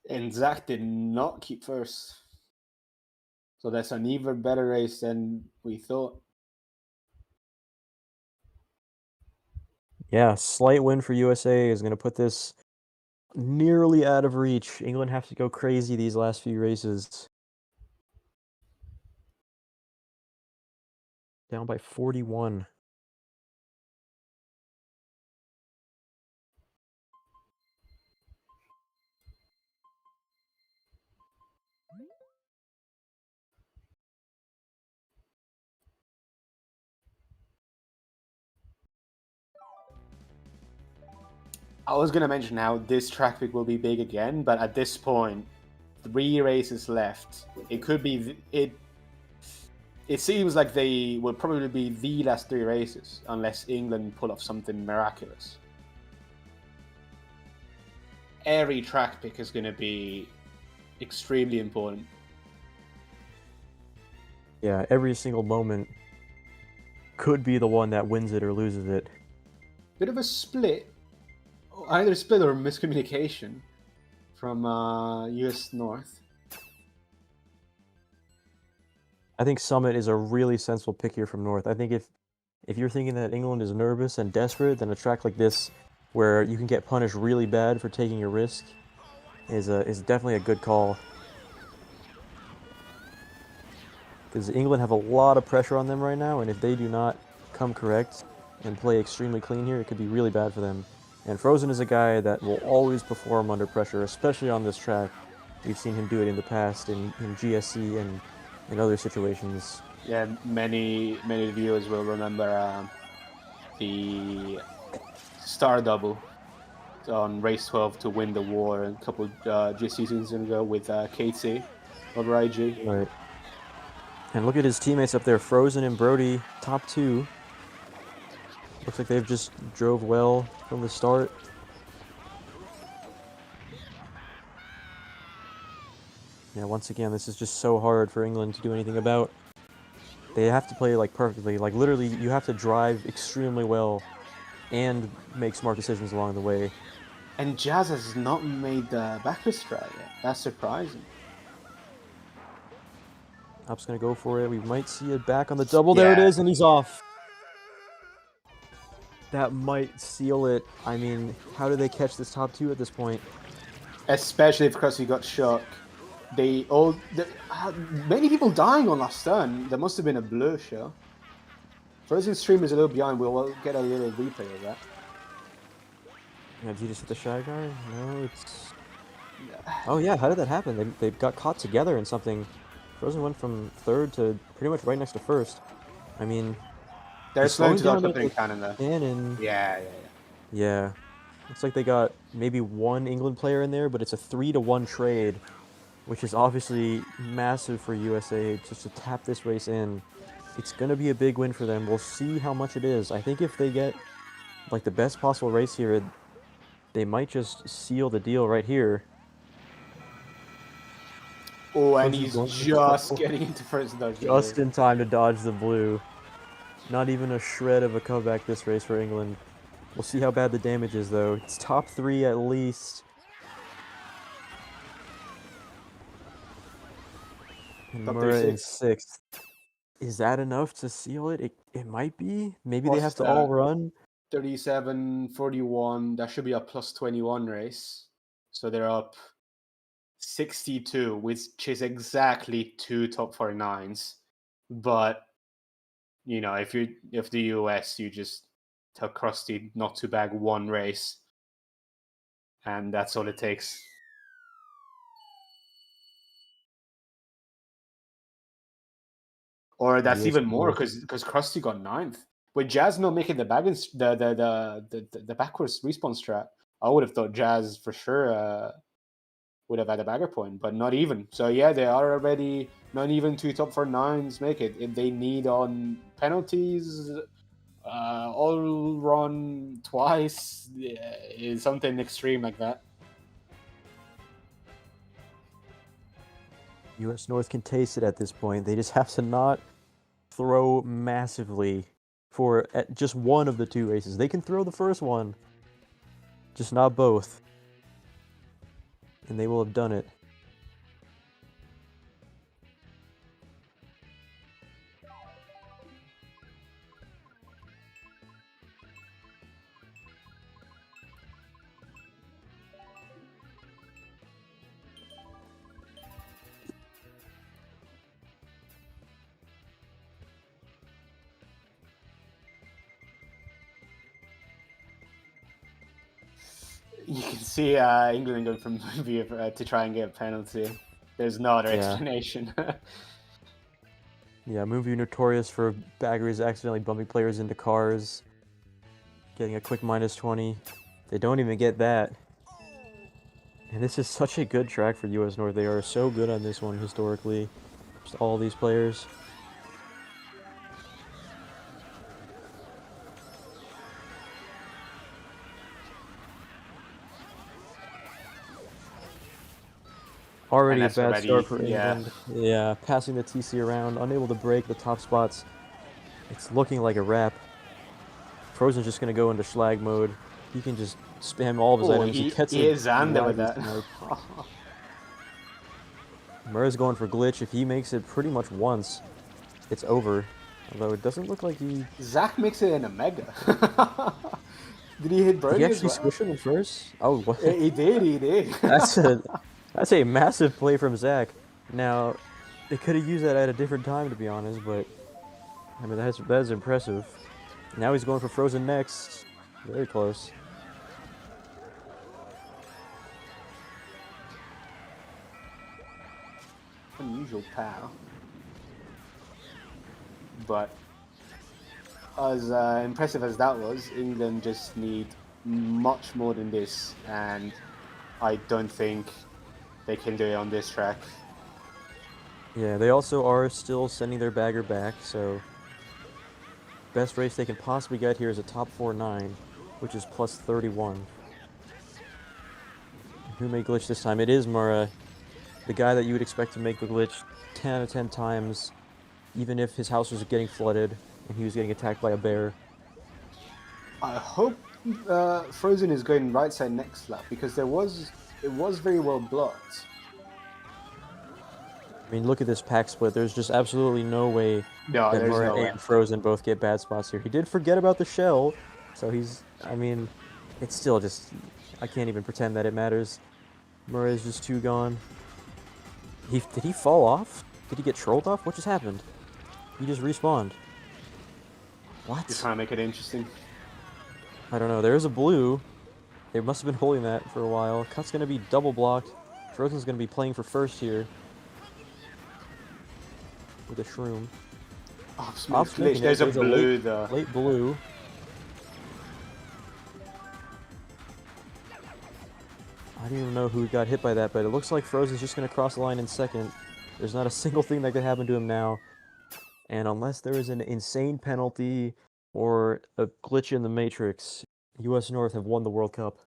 And Zach did not keep first. So that's an even better race than we thought. Yeah, slight win for USA is going to put this nearly out of reach. England have to go crazy these last few races. Down by 41. I was going to mention how this track pick will be big again, but at this point, 3 races left. It could be... It seems like they will probably be the last 3 races, unless England pull off something miraculous. Every track pick is going to be extremely important. Yeah, every single moment could be the one that wins it or loses it. Bit of a split. Either split or miscommunication from US North. I think Summit is a really sensible pick here from North. I think if you're thinking that England is nervous and desperate, then a track like this, where you can get punished really bad for taking a risk, is definitely a good call. Because England have a lot of pressure on them right now, and if they do not come correct and play extremely clean here, it could be really bad for them. And Frozen is a guy that will always perform under pressure, especially on this track. We've seen him do it in the past in GSC and in other situations. Yeah, many viewers will remember the star double on race 12 to win the war a couple GSC seasons ago with KT over IG. Right. And look at his teammates up there, Frozen and Brody, top 2. Looks like they've just drove well from the start. Yeah, once again, this is just so hard for England to do anything about. They have to play like perfectly. Like literally, you have to drive extremely well and make smart decisions along the way. And Jazz has not made the backlist try yet. That's surprising. Hop's gonna go for it. We might see it back on the double. There it is, and he's off. That might seal it. I mean, how do they catch this top 2 at this point? Especially because he got shook. Many people dying on last turn. There must have been a blur show. Frozen stream is a little behind. We'll get a little replay of that. Yeah, did you just hit the shy guard? No, it's... Oh yeah, how did that happen? They got caught together in something. Frozen went from 3rd to pretty much right next to 1st. I mean... They're slowing to the opening cannon though. Cannon. Yeah. Looks like they got maybe one England player in there, but it's a 3-to-1 trade, which is obviously massive for USA just to tap this race in. It's going to be a big win for them. We'll see how much it is. I think if they get like the best possible race here, they might just seal the deal right here. Oh, and he's just getting into first dodge. Just in time to dodge the blue. Not even a shred of a comeback this race for England. We'll see how bad the damage is, though. It's top 3 at least. And Murray in 6th. Is that enough to seal it? It might be. Maybe they have to all run. 37-41. That should be a plus 21 race. So they're up 62, which is exactly 2 top 49s. But you know, if the US, you just tell Krusty not to bag one race, and that's all it takes. Or that's even more because Krusty got 9th. With Jazz not making the backwards respawn strat, I would have thought Jazz for sure would have had a bagger point, but not even. So yeah, they are already not even 2 top 49s make it. If they need on penalties, all run twice, is something extreme like that. US North can taste it at this point. They just have to not throw massively for just one of the 2 races. They can throw the first one, just not both. And they will have done it. You can see England going from to try and get a penalty. There's no other explanation. Yeah, Moonview notorious for baggers accidentally bumping players into cars, getting a quick -20. They don't even get that. And this is such a good track for US North. They are so good on this one historically. Just all these players. Already a bad start for England. Yeah, passing the TC around, unable to break the top spots. It's looking like a wrap. Frozen's just going to go into schlag mode. he can just spam all of his items. He gets he a is Xander with lively that. snipe. Murray's going for glitch. If he makes it pretty much once, it's over. Although it doesn't look like he... Zach makes it in a mega. Did he hit Did he Birdie as actually well? squish him in first? Oh, what? He did. That's a massive play from Zach. Now, they could have used that at a different time, to be honest, but I mean that is impressive. Now he's going for Frozen next. Very close. Unusual pal. But as impressive as that was, England just need much more than this, and I don't think they can do it on this track. Yeah, they also are still sending their bagger back, so best race they can possibly get here is a top 4-9, which is plus 31. Who may glitch this time? It is Murray, the guy that you would expect to make the glitch 10 out of 10 times, even if his house was getting flooded and he was getting attacked by a bear. I hope Frozen is going right side next lap, because it was very well blocked. I mean, look at this pack split. There's just absolutely no way No, that there's Murray no way. and Frozen both get bad spots here. He did forget about the shell, so he's... I mean, it's still just... I can't even pretend that it matters. Murray's just too gone. Did he fall off? Did he get trolled off? What just happened? He just respawned. What? Just trying to make it interesting. I don't know. There's a blue. They must have been holding that for a while. Cut's going to be double blocked. Frozen's going to be playing for first here. With a shroom. Off glitch. There's a blue though. Late blue. I don't even know who got hit by that, but it looks like Frozen's just going to cross the line in second. There's not a single thing that could happen to him now. And unless there is an insane penalty or a glitch in the Matrix, US North have won the World Cup.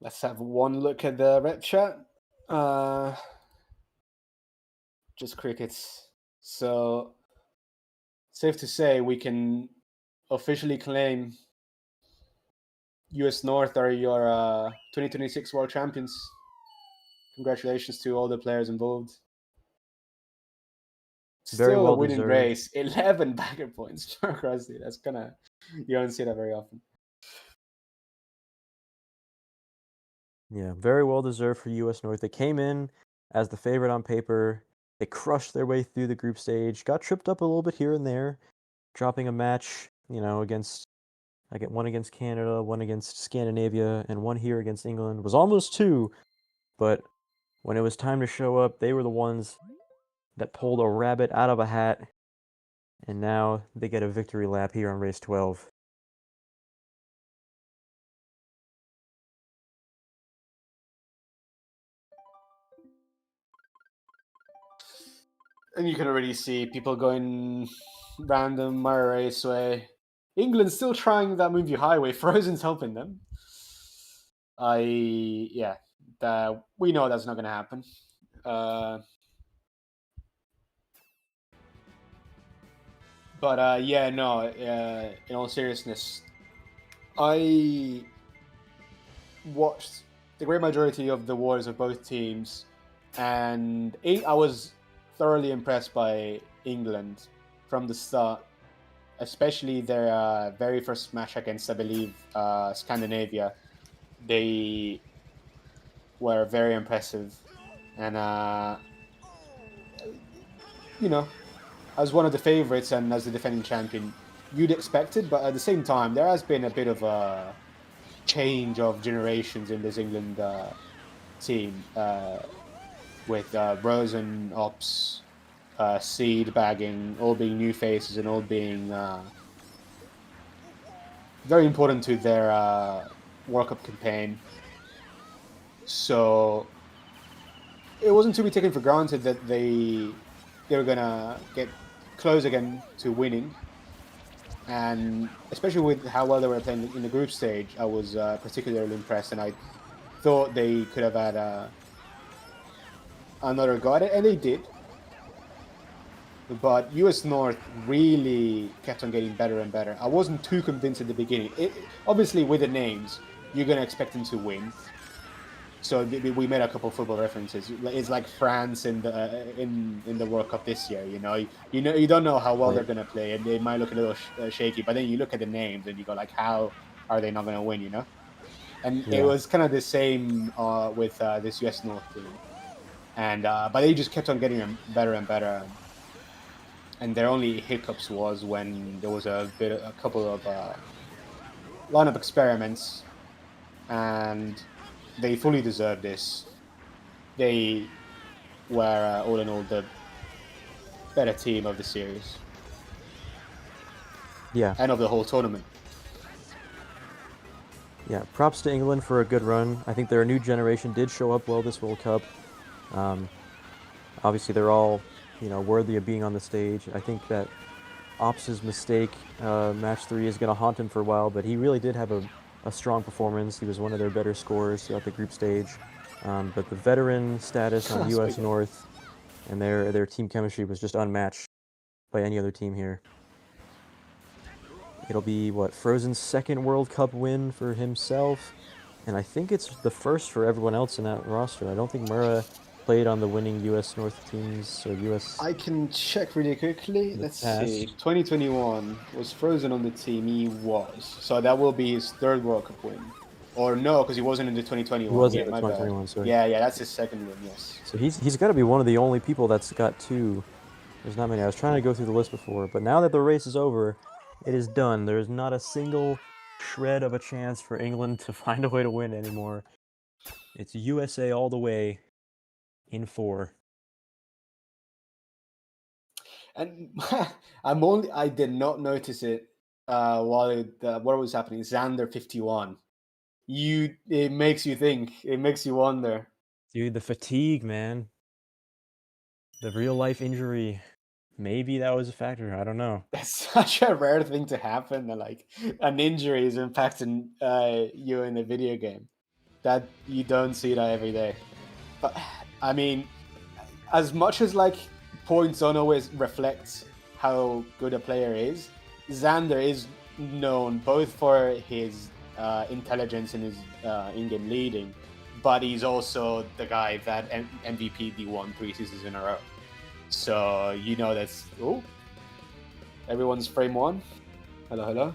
Let's have one look at the rep chat. Just crickets. So, safe to say we can officially claim US North are your 2026 World Champions. Congratulations to all the players involved. Very Still well a winning deserved. race. 11 bagger points for Krusty. That's you don't see that very often. Yeah, very well deserved for US North. They came in as the favorite on paper. They crushed their way through the group stage, got tripped up a little bit here and there, dropping a match, against one against Canada, one against Scandinavia, and one here against England. Was almost two, but when it was time to show up, they were the ones that pulled a rabbit out of a hat, and now they get a victory lap here on race 12. And you can already see people going random Murray Raceway. England's still trying that movie Highway. Frozen's helping them. We know that's not going to happen. In all seriousness, I watched the great majority of the wars of both teams, and I was thoroughly impressed by England from the start, especially their very first match against, I believe, Scandinavia. They were very impressive, and as one of the favorites and as the defending champion, you'd expect it, but at the same time, there has been a bit of a change of generations in this England team, with Rose and Ops, Seed bagging, all being new faces and all being very important to their World Cup campaign. So it wasn't to be taken for granted that they were gonna get close again to winning, and especially with how well they were playing in the group stage, I was particularly impressed, and I thought they could have had another go at it, and they did. but US North really kept on getting better and better. I wasn't too convinced at the beginning. Obviously, with the names, you're gonna expect them to win. So we made a couple of football references. It's like France in the World Cup this year. You don't know how well they're gonna play, and they might look a little shaky. But then you look at the names, and you go like, how are they not gonna win? And it was kind of the same with this US North team, and but they just kept on getting better and better. And their only hiccups was when there was a couple of lineup experiments, and they fully deserved this. They were, all in all, the better team of the series. Yeah. And of the whole tournament. Yeah, props to England for a good run. I think their new generation did show up well this World Cup. Obviously, they're all, worthy of being on the stage. I think that Ops' mistake, match 3, is going to haunt him for a while, but he really did have a strong performance. He was one of their better scorers throughout the group stage. But the veteran status on US North and their team chemistry was just unmatched by any other team here. It'll be, Frozen's second World Cup win for himself, and I think it's the first for everyone else in that roster. I don't think Mura played on the winning US North teams, or US... I can check really quickly. Let's see. 2021 was Frozen on the team. He was. So that will be his third World Cup win. Or no, because he wasn't in the 2021. He wasn't in the 2021, sorry. Yeah, that's his second win, yes. So he's got to be one of the only people that's got 2. There's not many. I was trying to go through the list before, but now that the race is over, it is done. There is not a single shred of a chance for England to find a way to win anymore. It's USA all the way in 4. And I did not notice it while what was happening. Xander 51. It makes you think. It makes you wonder. Dude, the fatigue, man. The real life injury. Maybe that was a factor. I don't know. That's such a rare thing to happen. Like an injury is impacting you in a video game. That you don't see that every day. But I mean, as much as points don't always reflect how good a player is, Xander is known both for his intelligence and his in-game leading, but he's also the guy that MVP D1 3 seasons in a row. So that's everyone's frame 1. Hello.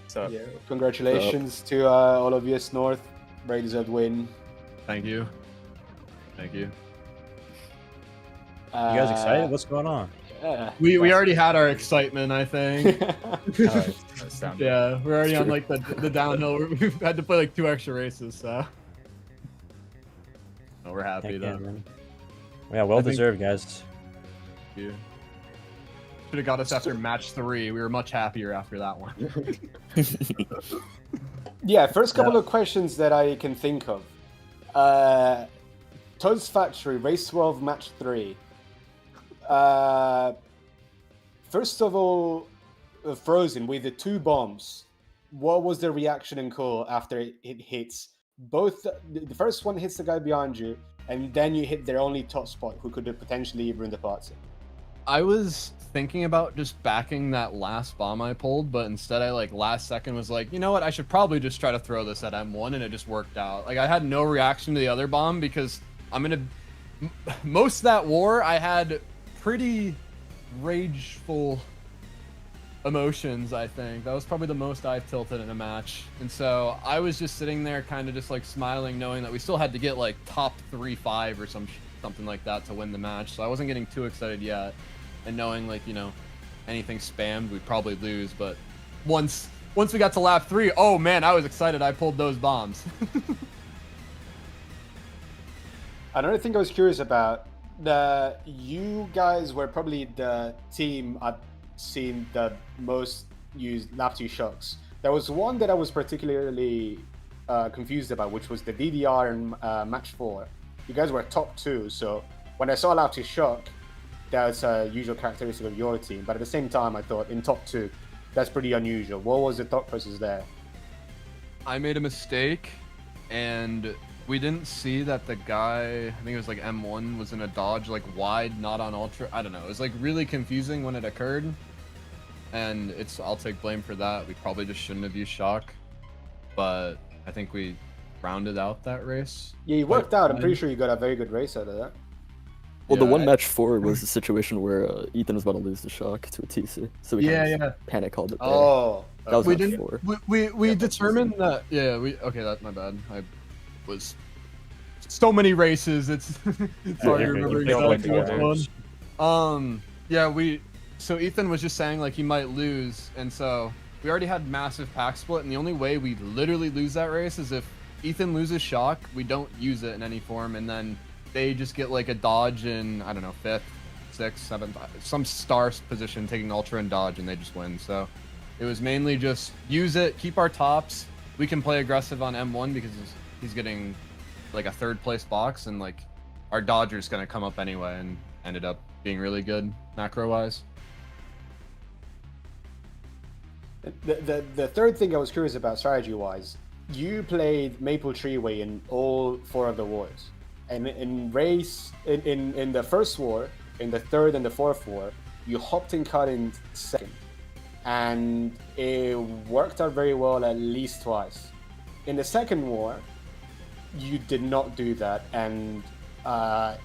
So congratulations to all of US North. Very deserved win. Thank you. You guys excited? What's going on? Yeah. We already had our excitement, I think. Yeah, we're already on the downhill. We've had to play 2 extra races, so we're happy though. Man. Yeah, well deserved, guys. Thank you. Should have got us after match 3. We were much happier after that one. Yeah, first couple of questions that I can think of. Toad's Factory, Race 12, Match 3. First of all, Frozen, with the 2 bombs, what was the reaction and call after it hits? Both, the first one hits the guy behind you, and then you hit their only top spot, who could have potentially ruined the party. I was thinking about just backing that last bomb I pulled, but instead I last second was like, you know what, I should probably just try to throw this at M1, and it just worked out. I had no reaction to the other bomb because most of that war I had pretty rageful emotions. I think that was probably the most I've tilted in a match, and so I was just sitting there kind of just smiling, knowing that we still had to get top 3-5 or something like that to win the match. So I wasn't getting too excited yet, and knowing anything spammed we'd probably lose. But once we got to lap 3, oh man, I was excited. I pulled those bombs. Another thing I was curious about, you guys were probably the team I've seen the most used lap 2 shocks. There was one that I was particularly confused about, which was the DDR in match 4. You guys were top 2, so when I saw lap 2 shock, that's a usual characteristic of your team. But at the same time, I thought in top 2, that's pretty unusual. What was the thought process there? I made a mistake, and we didn't see that the guy, I think it was like M1, was in a dodge like wide, not on ultra. I don't know. It was like really confusing when it occurred, and I'll take blame for that. We probably just shouldn't have used shock, but I think we rounded out that race. Yeah, you worked out. I'm pretty sure you got a very good race out of that. Well, the one match 4 was a situation where Ethan was about to lose the shock to a TC, so we kind of panic called it there. Oh, that was we match didn't. 4. We determined that. Yeah, okay, that's my bad. I was so many races. It's hard to remember exactly which one. Yeah, so Ethan was just saying like he might lose, and so we already had massive pack split, and the only way we literally lose that race is if Ethan loses shock, we don't use it in any form, and then they just get like a dodge in, I don't know, 5th, 6th, 7th, some star position taking ultra and dodge, and they just win. So it was mainly just use it, keep our tops. We can play aggressive on M1 because he's getting like a 3rd place box, and like our dodger's gonna come up anyway, and ended up being really good macro wise. The third thing I was curious about strategy wise, you played Maple Treeway in all 4 of the wars. And in the first war, in the 3rd and the 4th war, you hopped in Kart in 2nd. And it worked out very well at least twice. In the 2nd war, you did not do that, and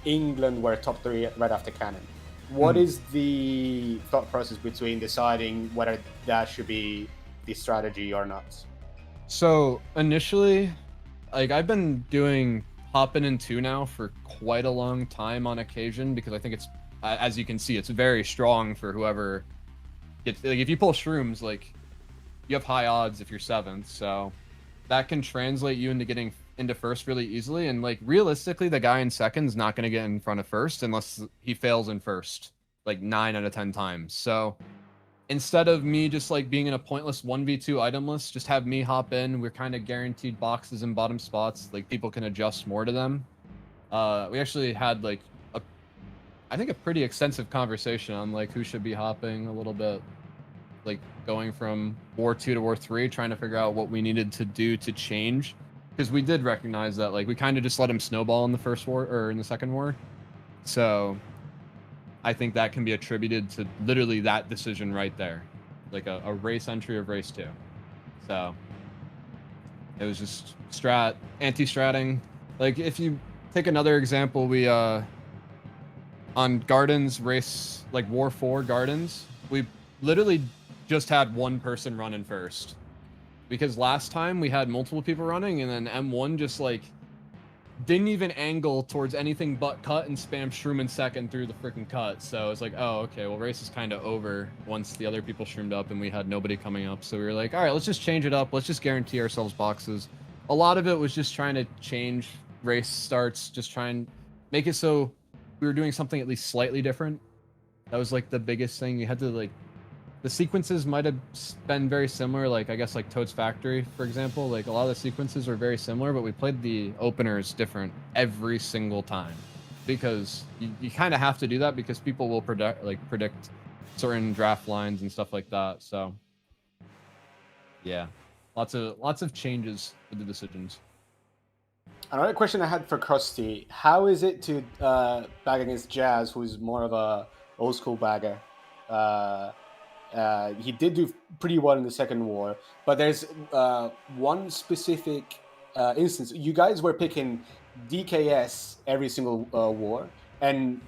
England were top 3 right after Cannon. What is the thought process between deciding whether that should be the strategy or not? So initially, like I've been doing hopping in 2 now for quite a long time on occasion, because I think it's, as you can see, it's very strong for whoever gets, like if you pull shrooms, like you have high odds if you're 7th, so that can translate you into getting into 1st really easily. And like realistically, the guy in 2nd is not going to get in front of 1st unless he fails in 1st like 9 out of 10 times. So instead of me just like being in a pointless 1v2 item list, just have me hop in. We're kind of guaranteed boxes in bottom spots, like people can adjust more to them. We actually had like I think a pretty extensive conversation on like who should be hopping a little bit, like going from War 2 to War 3, trying to figure out what we needed to do to change, because we did recognize that like we kind of just let him snowball in the 1st war or in the 2nd war. So I think that can be attributed to literally that decision right there, like a race entry of race 2. So it was just anti-stratting. Like if you take another example, we on Gardens race, like War 4 Gardens, we literally just had one person run in 1st, because last time we had multiple people running, and then M1 just like didn't even angle towards anything but cut and spam shroom in 2nd through the freaking cut. So it's like, oh, okay, well, race is kind of over once the other people shroomed up and we had nobody coming up. So we were like, all right, let's just change it up. Let's just guarantee ourselves boxes. A lot of it was just trying to change race starts, just try and make it so we were doing something at least slightly different. That was like the biggest thing. You had to like, the sequences might have been very similar, like I guess like Toad's Factory, for example. Like a lot of the sequences are very similar, but we played the openers different every single time, because you kind of have to do that because people will predict certain draft lines and stuff like that. So yeah, lots of changes with the decisions. Another question I had for Krusty: how is it to bag against Jazz, who's more of a old school bagger? He did do pretty well in the 2nd war, but there's one specific instance. You guys were picking DKS every single war, and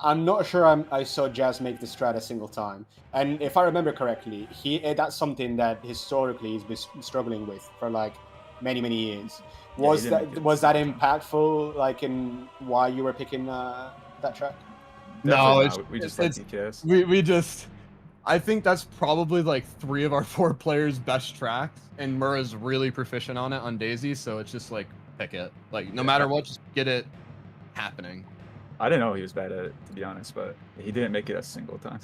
I'm not sure I saw Jazz make the strat a single time. And if I remember correctly, that's something that historically he's been struggling with for like many years. Was that impactful, like in why you were picking that track? No, we just like DKS. We just. I think that's probably like 3 of our 4 players' best tracks, and Murrah's really proficient on it on Daisy, so it's just like pick it. Like no matter what, just get it happening. I didn't know he was bad at it, to be honest, but he didn't make it a single time.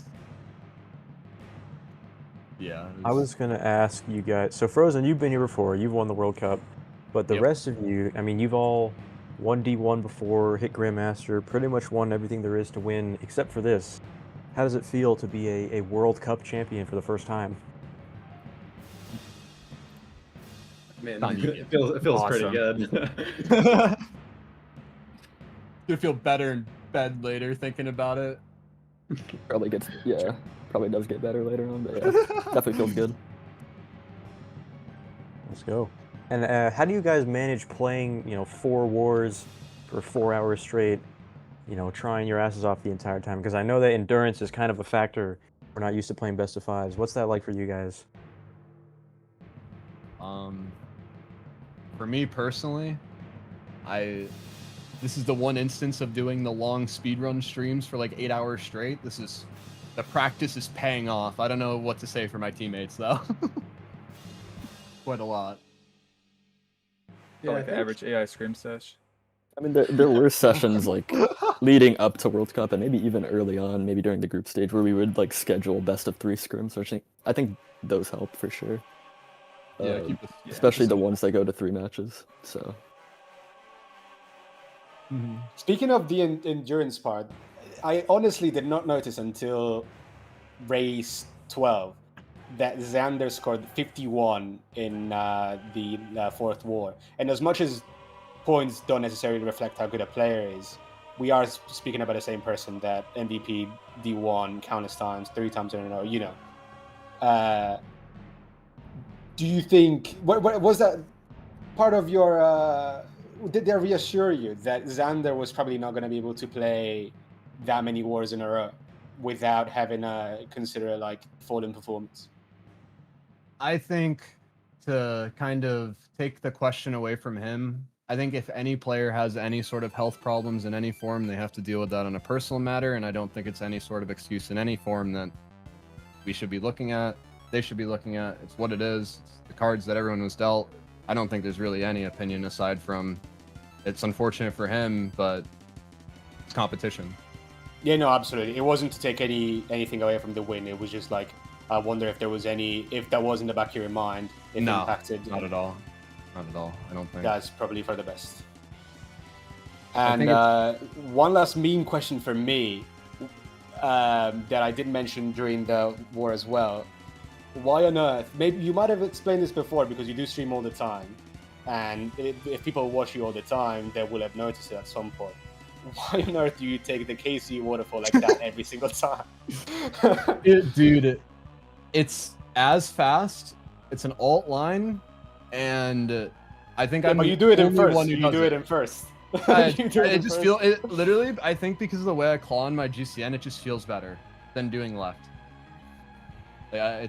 Yeah. I was gonna ask you guys. So Frozen, you've been here before. You've won the World Cup, but the rest of you, I mean, you've all won D1 before, hit Grandmaster, pretty much won everything there is to win, except for this. How does it feel to be a World Cup champion for the first time? Man, Not you. it feels pretty Awesome. good. You'll feel better in bed later thinking about it. Probably gets, yeah, probably does get better later on, but yeah, definitely feels good. Let's go. And how do you guys manage playing, 4 wars for 4 hours straight, trying your asses off the entire time? Because I know that endurance is kind of a factor. We're not used to playing best of 5s. What's that like for you guys? For me personally, this is the one instance of doing the long speedrun streams for like 8 hours straight. The practice is paying off. I don't know what to say for my teammates though. Quite a lot. Yeah, like the average AI scrim sesh. I mean, there were sessions like leading up to World Cup and maybe even early on, maybe during the group stage, where we would like schedule best of 3 scrims. Which I think those help for sure. Yeah, especially the ones that go to 3 matches. So. Speaking of the endurance part, I honestly did not notice until race 12 that Xander scored 51 in the fourth war. And as much as points don't necessarily reflect how good a player is, we are speaking about the same person that MVP, D1, countless times, 3 times in a row, do you think, what was that part of your, did they reassure you that Xander was probably not going to be able to play that many wars in a row without having to consider like falling performance? I think to kind of take the question away from him, I think if any player has any sort of health problems in any form, they have to deal with that on a personal matter, and I don't think it's any sort of excuse in any form that we should be looking at, they should be looking at. It's what it is. It's the cards that everyone was dealt. I don't think there's really any opinion aside from it's unfortunate for him, but it's competition. Yeah, no, absolutely. It wasn't to take anything away from the win. It was just like, I wonder if there was if that was in the back of your mind, if it impacted. Not at all. Not at all. I don't think. That's probably for the best. And one last mean question for me that I did mention during the war as well. Why on earth? Maybe you might have explained this before because you do stream all the time, and if people watch you all the time, they will have noticed it at some point. Why on earth do you take the KC waterfall like that every single time? Dude, it's as fast. It's an alt line, and I think but you do it in first. You do it in first. Literally, I think because of the way I claw on my GCN, it just feels better than doing left. Yeah,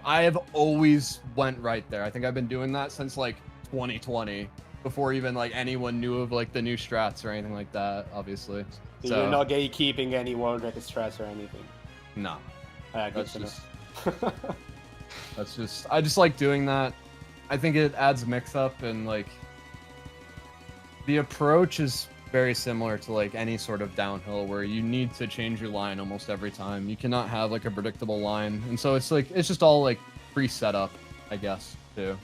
I have always went right there. I think I've been doing that since like 2020, before even like anyone knew of like the new strats or anything like that. Obviously, so you're not gatekeeping any world record strats or anything. No, that's just I just like doing that. I think it adds mix up, and like the approach is very similar to like any sort of downhill where you need to change your line almost every time. You cannot have like a predictable line, and so it's just all like pre-set up, I guess, too.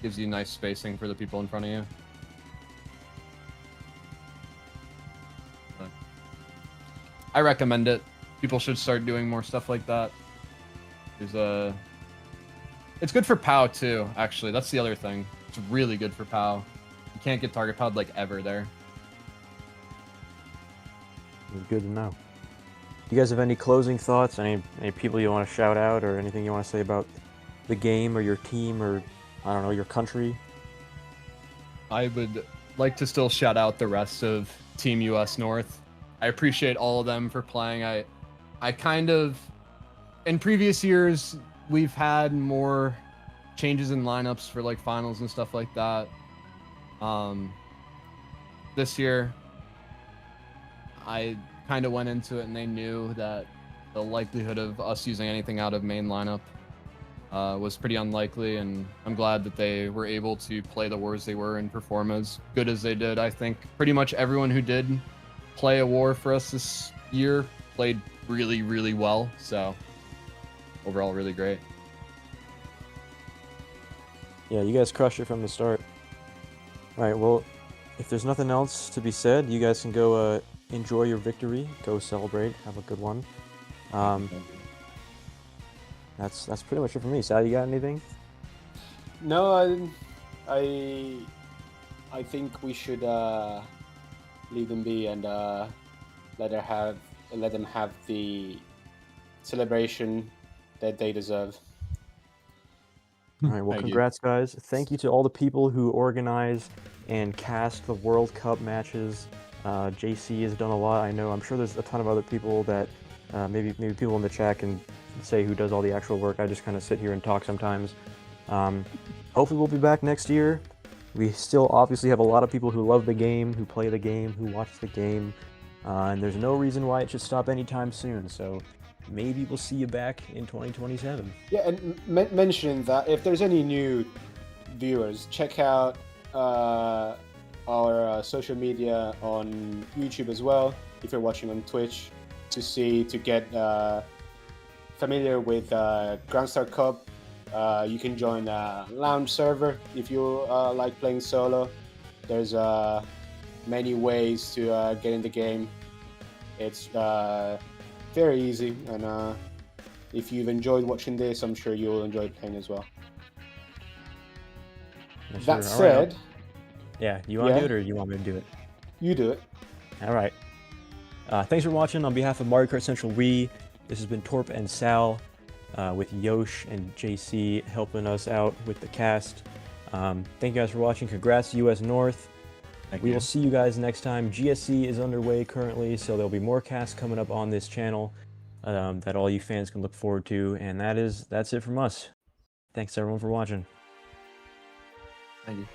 Gives you nice spacing for the people in front of you. But I recommend it. People should start doing more stuff like that. It's good for POW too, actually. That's the other thing. It's really good for POW. You can't get target POW'd like ever there. Good to know. Do you guys have any closing thoughts? Any people you want to shout out, or anything you want to say about the game or your team, or I don't know, your country? I would like to still shout out the rest of Team US North. I appreciate all of them for playing. I kind of, in previous years, we've had more changes in lineups for like finals and stuff like that. This year, I kind of went into it and they knew that the likelihood of us using anything out of main lineup was pretty unlikely, and I'm glad that they were able to play the wars they were and perform as good as they did. I think pretty much everyone who did play a war for us this year played really, really well, so overall really great. Yeah, you guys crushed it from the start. Alright, well, if there's nothing else to be said, you guys can go enjoy your victory, go celebrate, have a good one. That's pretty much it for me. Sal, you got anything? No, I think we should leave them be and let them have the celebration that they deserve. All right, well, Thank you. congrats, guys. Thank you to all the people who organize and cast the World Cup matches. JC has done a lot. I know. I'm sure there's a ton of other people that maybe people in the chat can say who does all the actual work. I just kind of sit here and talk sometimes. Hopefully, we'll be back next year. We still obviously have a lot of people who love the game, who play the game, who watch the game, and there's no reason why it should stop anytime soon. So maybe we'll see you back in 2027. Yeah, and mentioning that, if there's any new viewers, check out our social media on YouTube as well. If you're watching on Twitch, to get familiar with Grandstar Cup, you can join a lounge server if you like playing solo. There's many ways to get in the game. It's very easy, and if you've enjoyed watching this, I'm sure you'll enjoy playing as well. Yeah, That sure. All right. said, Yeah, you want to Yeah. do it or you want me to do it? you do it. All right. Thanks for watching. On behalf of Mario Kart Central Wii, this has been Torp and Sal with Yosh and JC helping us out with the cast. Thank you guys for watching. Congrats to US North. We will see you guys next time. GSC is underway currently, so there'll be more casts coming up on this channel that all you fans can look forward to. And that's it from us. Thanks everyone for watching. Thank you.